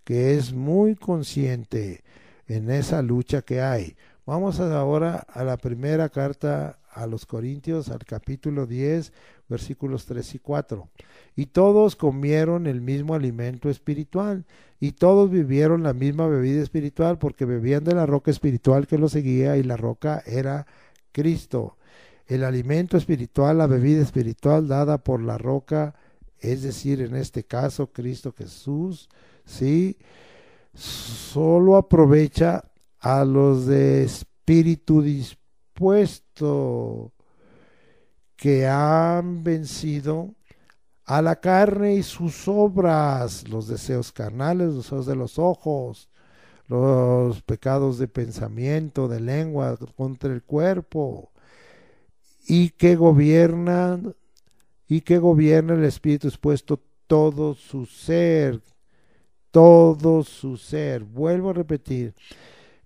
que es muy consciente en esa lucha que hay. Vamos ahora a la primera carta a los Corintios, al capítulo 10, versículos 3 y 4. Y todos comieron el mismo alimento espiritual, y todos bebieron la misma bebida espiritual, porque bebían de la roca espiritual que los seguía, y la roca era Cristo. El alimento espiritual, la bebida espiritual dada por la roca, es decir, en este caso Cristo Jesús, ¿sí? Solo aprovecha a los de espíritu dispuesto, que han vencido a la carne y sus obras, los deseos carnales, los deseos de los ojos, los pecados de pensamiento, de lengua, contra el cuerpo, y que gobierna el espíritu dispuesto todo su ser. Vuelvo a repetir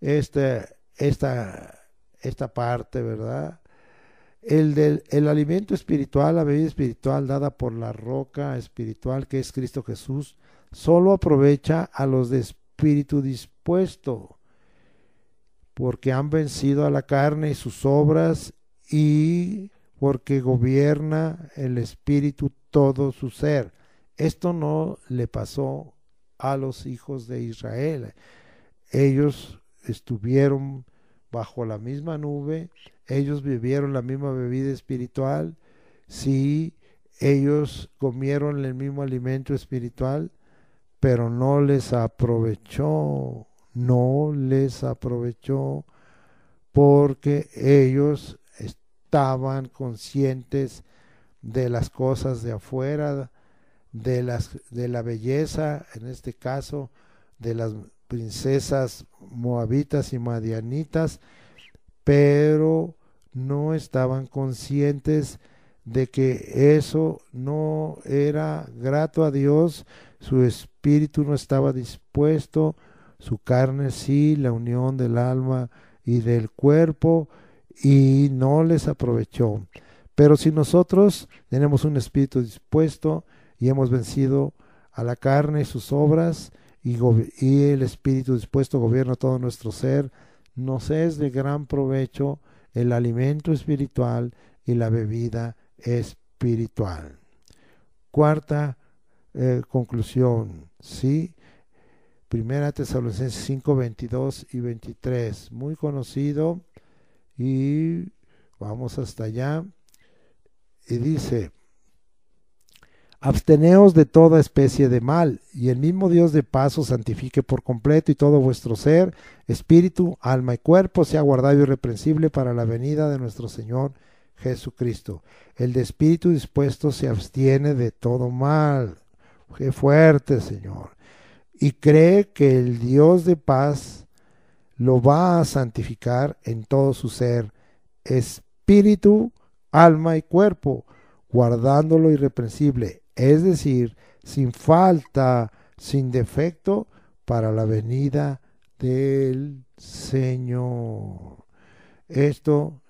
esta parte, ¿verdad? El alimento espiritual, la bebida espiritual dada por la roca espiritual que es Cristo Jesús, solo aprovecha a los de espíritu dispuesto, porque han vencido a la carne y sus obras, y porque gobierna el espíritu todo su ser. Esto no le pasó a los hijos de Israel. Ellos estuvieron bajo la misma nube, ellos bebieron la misma bebida espiritual, sí, ellos comieron el mismo alimento espiritual, pero no les aprovechó, porque ellos estaban conscientes de las cosas de afuera, de la belleza, en este caso, de las princesas moabitas y madianitas, pero no estaban conscientes de que eso no era grato a Dios, su espíritu no estaba dispuesto, su carne sí, la unión del alma y del cuerpo, y no les aprovechó. Pero si nosotros tenemos un espíritu dispuesto y hemos vencido a la carne y sus obras, y el espíritu dispuesto gobierna todo nuestro ser, nos es de gran provecho el alimento espiritual y la bebida espiritual. Cuarta conclusión, ¿sí? Primera Tesalonicenses 5, 22 y 23, muy conocido, y vamos hasta allá, y dice: absteneos de toda especie de mal, y el mismo Dios de paz os santifique por completo, y todo vuestro ser, espíritu, alma y cuerpo sea guardado irreprensible para la venida de nuestro Señor Jesucristo. El de espíritu dispuesto se abstiene de todo mal. Qué fuerte, Señor. Y cree que el Dios de paz lo va a santificar en todo su ser, espíritu, alma y cuerpo, guardándolo irreprensible, es decir, sin falta, sin defecto, para la venida del Señor. Esto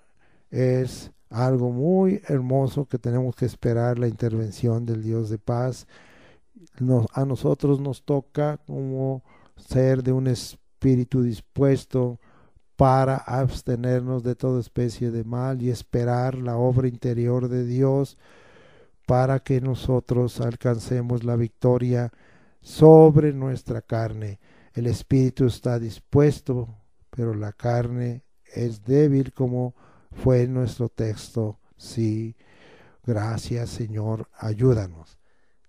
es algo muy hermoso que tenemos que esperar, la intervención del Dios de paz. A nosotros nos toca como ser de un espíritu espíritu dispuesto para abstenernos de toda especie de mal y esperar la obra interior de Dios para que nosotros alcancemos la victoria sobre nuestra carne. El espíritu está dispuesto, pero la carne es débil, como fue en nuestro texto. Sí, gracias, Señor, ayúdanos.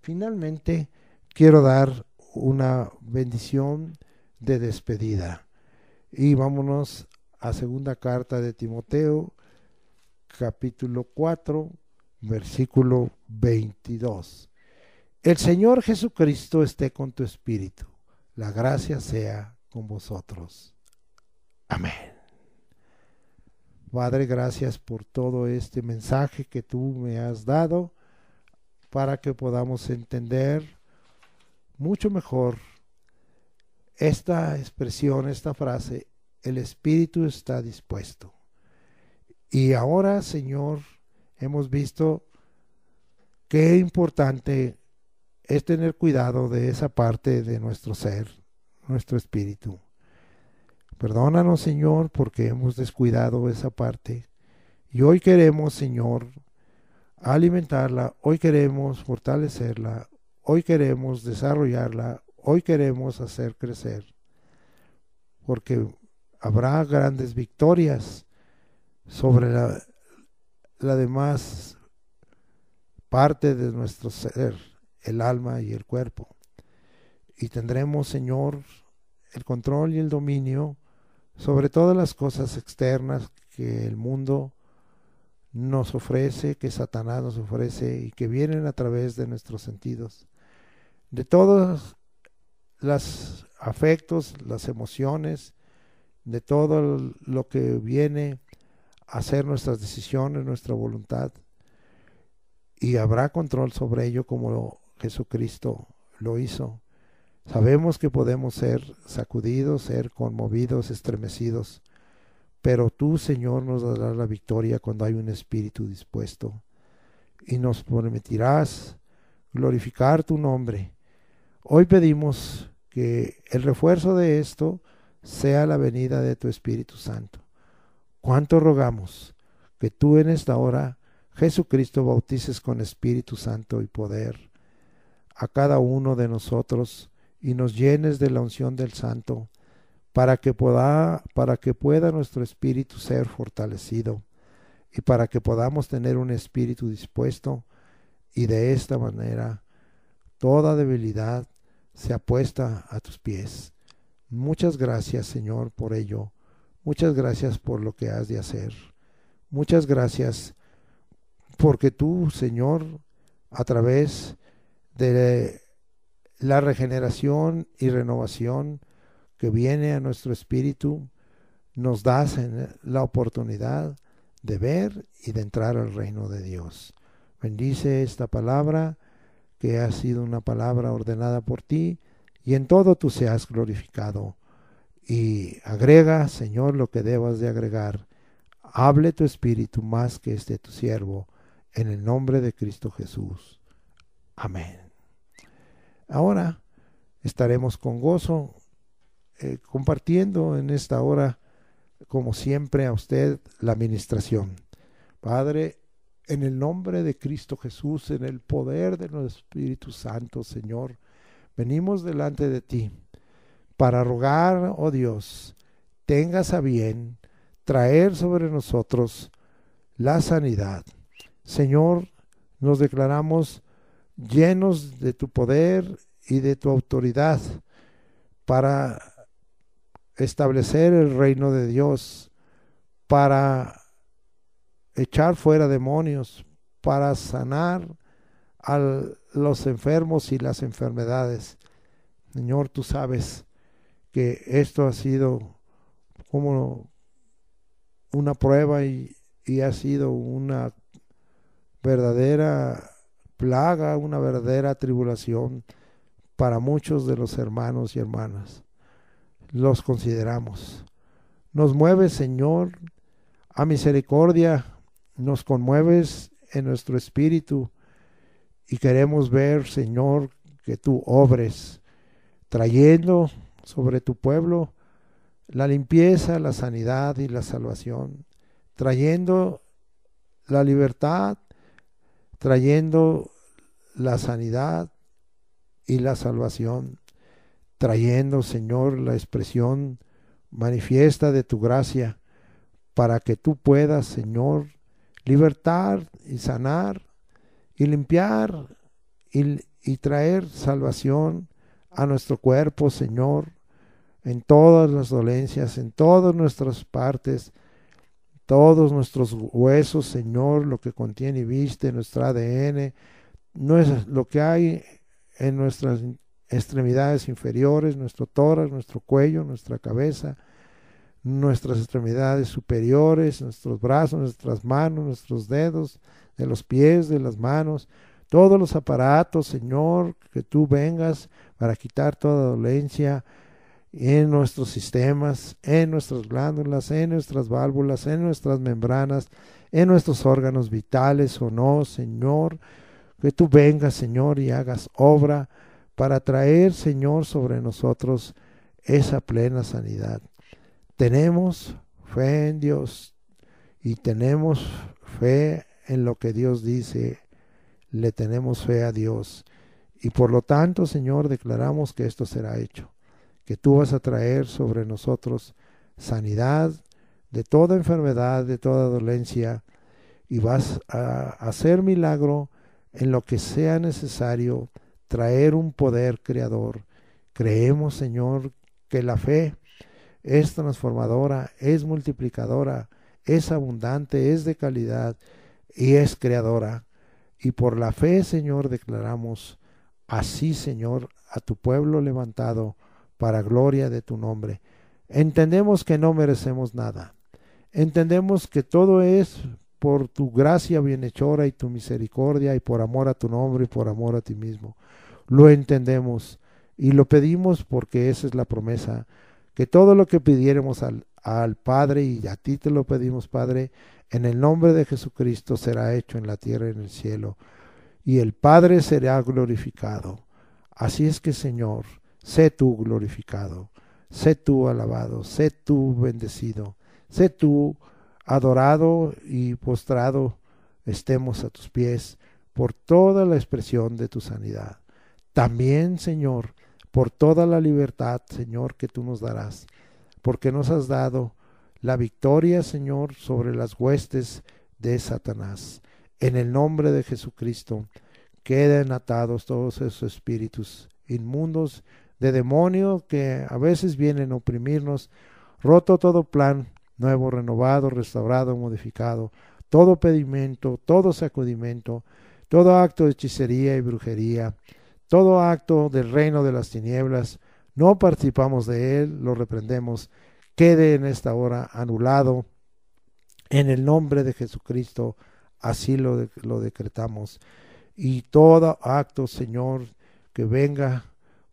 Finalmente, quiero dar una bendición de despedida. Y vámonos a segunda carta de Timoteo, capítulo 4, versículo 22. El Señor Jesucristo esté con tu espíritu. La gracia sea con vosotros. Amén. Padre, gracias por todo este mensaje que tú me has dado para que podamos entender mucho mejor esta expresión, esta frase, el espíritu está dispuesto. Y ahora, Señor, hemos visto qué importante es tener cuidado de esa parte de nuestro ser, nuestro espíritu. Perdónanos, Señor, porque hemos descuidado esa parte. Y hoy queremos, Señor, alimentarla, hoy queremos fortalecerla, hoy queremos desarrollarla, hoy queremos hacer crecer. Porque habrá grandes victorias sobre la demás parte de nuestro ser, el alma y el cuerpo. Y tendremos, Señor, el control y el dominio sobre todas las cosas externas que el mundo nos ofrece, que Satanás nos ofrece y que vienen a través de nuestros sentidos. De todos los afectos, las emociones, de todo lo que viene a ser nuestras decisiones, nuestra voluntad. Y habrá control sobre ello como Jesucristo lo hizo. Sabemos que podemos ser sacudidos, ser conmovidos, estremecidos, pero tú, Señor, nos darás la victoria cuando hay un espíritu dispuesto y nos permitirás glorificar tu nombre. Hoy pedimos que el refuerzo de esto sea la venida de tu Espíritu Santo. ¿Cuánto rogamos que tú en esta hora, Jesucristo, bautices con Espíritu Santo y poder a cada uno de nosotros y nos llenes de la unción del Santo para que pueda nuestro espíritu ser fortalecido y para que podamos tener un espíritu dispuesto y de esta manera toda debilidad sea puesta a tus pies. Muchas gracias, Señor, por ello. Muchas gracias por lo que has de hacer. Muchas gracias porque tú, Señor, a través de la regeneración y renovación que viene a nuestro espíritu, nos das la oportunidad de ver y de entrar al reino de Dios. Bendice esta palabra, que ha sido una palabra ordenada por ti, y en todo tú seas glorificado. Y agrega, Señor, lo que debas de agregar. Hable tu espíritu más que este tu siervo, en el nombre de Cristo Jesús. Amén. Ahora estaremos con gozo compartiendo en esta hora, como siempre, a usted la administración. Padre, en el nombre de Cristo Jesús, en el poder de nuestro Espíritu Santo, Señor, venimos delante de ti para rogar, oh Dios, tengas a bien traer sobre nosotros la sanidad. Señor, nos declaramos llenos de tu poder y de tu autoridad para establecer el reino de Dios, para echar fuera demonios, para sanar a los enfermos y las enfermedades. Señor, tú sabes que esto ha sido como una prueba y ha sido una verdadera plaga, una verdadera tribulación para muchos de los hermanos y hermanas. Los consideramos. Nos mueves, Señor, a misericordia, nos conmueves en nuestro espíritu y queremos ver, Señor, que tú obres trayendo sobre tu pueblo la limpieza, la sanidad y la salvación, trayendo la libertad, trayendo la sanidad y la salvación, trayendo, Señor, la expresión manifiesta de tu gracia, para que tú puedas, Señor, libertar y sanar y limpiar y traer salvación a nuestro cuerpo, Señor, en todas las dolencias, en todas nuestras partes, todos nuestros huesos, Señor, lo que contiene y viste, nuestro ADN, lo que hay en nuestras extremidades inferiores, nuestro tórax, nuestro cuello, nuestra cabeza, nuestras extremidades superiores, nuestros brazos, nuestras manos, nuestros dedos, de los pies, de las manos, todos los aparatos, Señor, que tú vengas para quitar toda dolencia en nuestros sistemas, en nuestras glándulas, en nuestras válvulas, en nuestras membranas, en nuestros órganos vitales o no, Señor, que tú vengas, Señor, y hagas obra para traer, Señor, sobre nosotros esa plena sanidad. Tenemos fe en Dios y tenemos fe en lo que Dios dice, le tenemos fe a Dios y por lo tanto, Señor, declaramos que esto será hecho, que tú vas a traer sobre nosotros sanidad de toda enfermedad, de toda dolencia y vas a hacer milagro en lo que sea necesario, traer un poder creador. Creemos, Señor, que la fe es transformadora, es multiplicadora, es abundante, es de calidad y es creadora. Y por la fe, Señor, declaramos así, Señor, a tu pueblo levantado para gloria de tu nombre. Entendemos que no merecemos nada. Entendemos que todo es por tu gracia bienhechora y tu misericordia y por amor a tu nombre y por amor a ti mismo. Lo entendemos y lo pedimos porque esa es la promesa, que todo lo que pidiéramos al Padre, y a ti te lo pedimos, Padre, en el nombre de Jesucristo será hecho en la tierra y en el cielo, y el Padre será glorificado. Así es que, Señor, sé tú glorificado, sé tú alabado, sé tú bendecido, sé tú adorado y postrado estemos a tus pies por toda la expresión de tu sanidad. También, Señor, por toda la libertad, Señor, que tú nos darás, porque nos has dado la victoria, Señor, sobre las huestes de Satanás. En el nombre de Jesucristo, queden atados todos esos espíritus inmundos de demonio que a veces vienen a oprimirnos, roto todo plan nuevo, renovado, restaurado, modificado, todo pedimento, todo sacudimiento, todo acto de hechicería y brujería, todo acto del reino de las tinieblas, no participamos de él, lo reprendemos, quede en esta hora anulado, en el nombre de Jesucristo, así lo decretamos. Y todo acto, Señor, que venga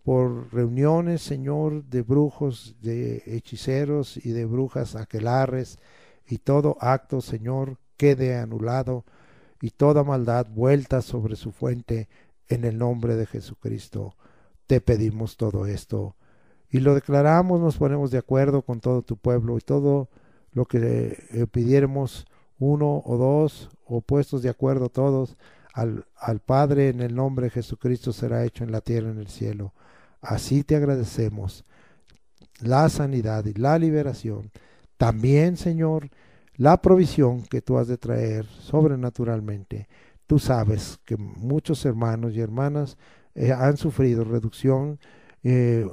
por reuniones, Señor, de brujos, de hechiceros y de brujas aquelarres, y todo acto, Señor, quede anulado, y toda maldad vuelta sobre su fuente, en el nombre de Jesucristo. Te pedimos todo esto, y lo declaramos, nos ponemos de acuerdo con todo tu pueblo, y todo lo que pidiéramos, uno o dos, o puestos de acuerdo todos, al Padre, en el nombre de Jesucristo será hecho en la tierra y en el cielo. Así te agradecemos la sanidad y la liberación. También, Señor, la provisión que tú has de traer sobrenaturalmente. Tú sabes que muchos hermanos y hermanas han sufrido reducción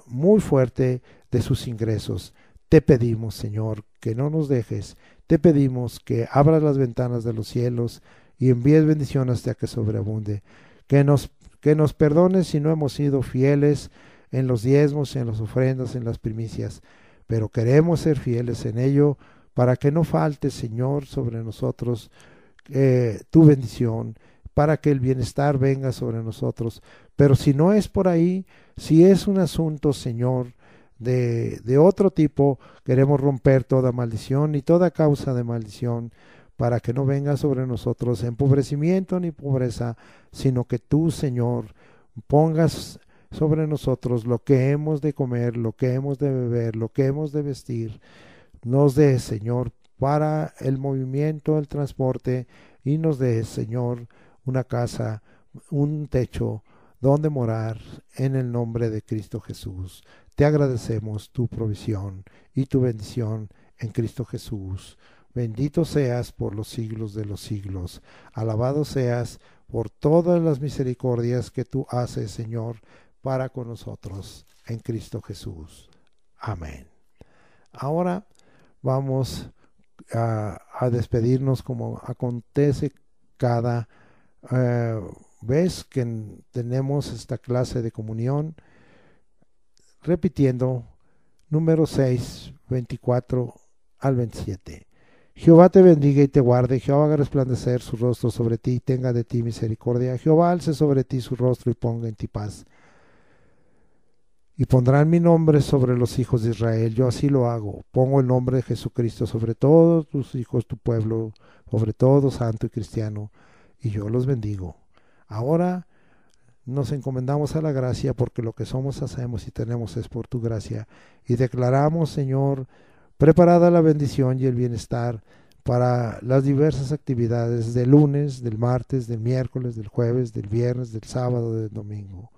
muy fuerte de sus ingresos. Te pedimos, Señor, que no nos dejes. Te pedimos que abras las ventanas de los cielos y envíes bendición hasta que sobreabunde. Que nos perdones si no hemos sido fieles en los diezmos, en las ofrendas, en las primicias, pero queremos ser fieles en ello para que no falte, Señor, sobre nosotros tu bendición, para que el bienestar venga sobre nosotros. Pero si no es por ahí, si es un asunto, Señor, de otro tipo, queremos romper toda maldición y toda causa de maldición, para que no venga sobre nosotros empobrecimiento ni pobreza, sino que tú, Señor, pongas sobre nosotros lo que hemos de comer, lo que hemos de beber, lo que hemos de vestir. Nos des, Señor, para el movimiento, el transporte, y nos des, Señor, una casa, un techo donde morar, en el nombre de Cristo Jesús. Te agradecemos tu provisión y tu bendición en Cristo Jesús. Bendito seas por los siglos de los siglos. Alabado seas por todas las misericordias que tú haces, Señor, para con nosotros en Cristo Jesús. Amén. Ahora vamos a despedirnos como acontece cada vez que tenemos esta clase de comunión, repitiendo número 6, 24 al 27. Jehová te bendiga y te guarde, Jehová haga resplandecer su rostro sobre ti y tenga de ti misericordia. Jehová alce sobre ti su rostro y ponga en ti paz. Y pondrán mi nombre sobre los hijos de Israel. Yo así lo hago. Pongo el nombre de Jesucristo sobre todos tus hijos, tu pueblo, sobre todo santo y cristiano, y yo los bendigo. Ahora nos encomendamos a la gracia, porque lo que somos, hacemos y tenemos es por tu gracia. Y declaramos, Señor, preparada la bendición y el bienestar para las diversas actividades del lunes, del martes, del miércoles, del jueves, del viernes, del sábado, del domingo.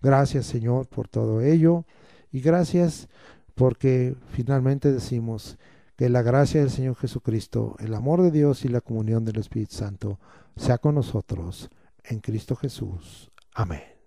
Gracias, Señor, por todo ello, y gracias porque finalmente decimos que la gracia del Señor Jesucristo, el amor de Dios y la comunión del Espíritu Santo sea con nosotros en Cristo Jesús. Amén.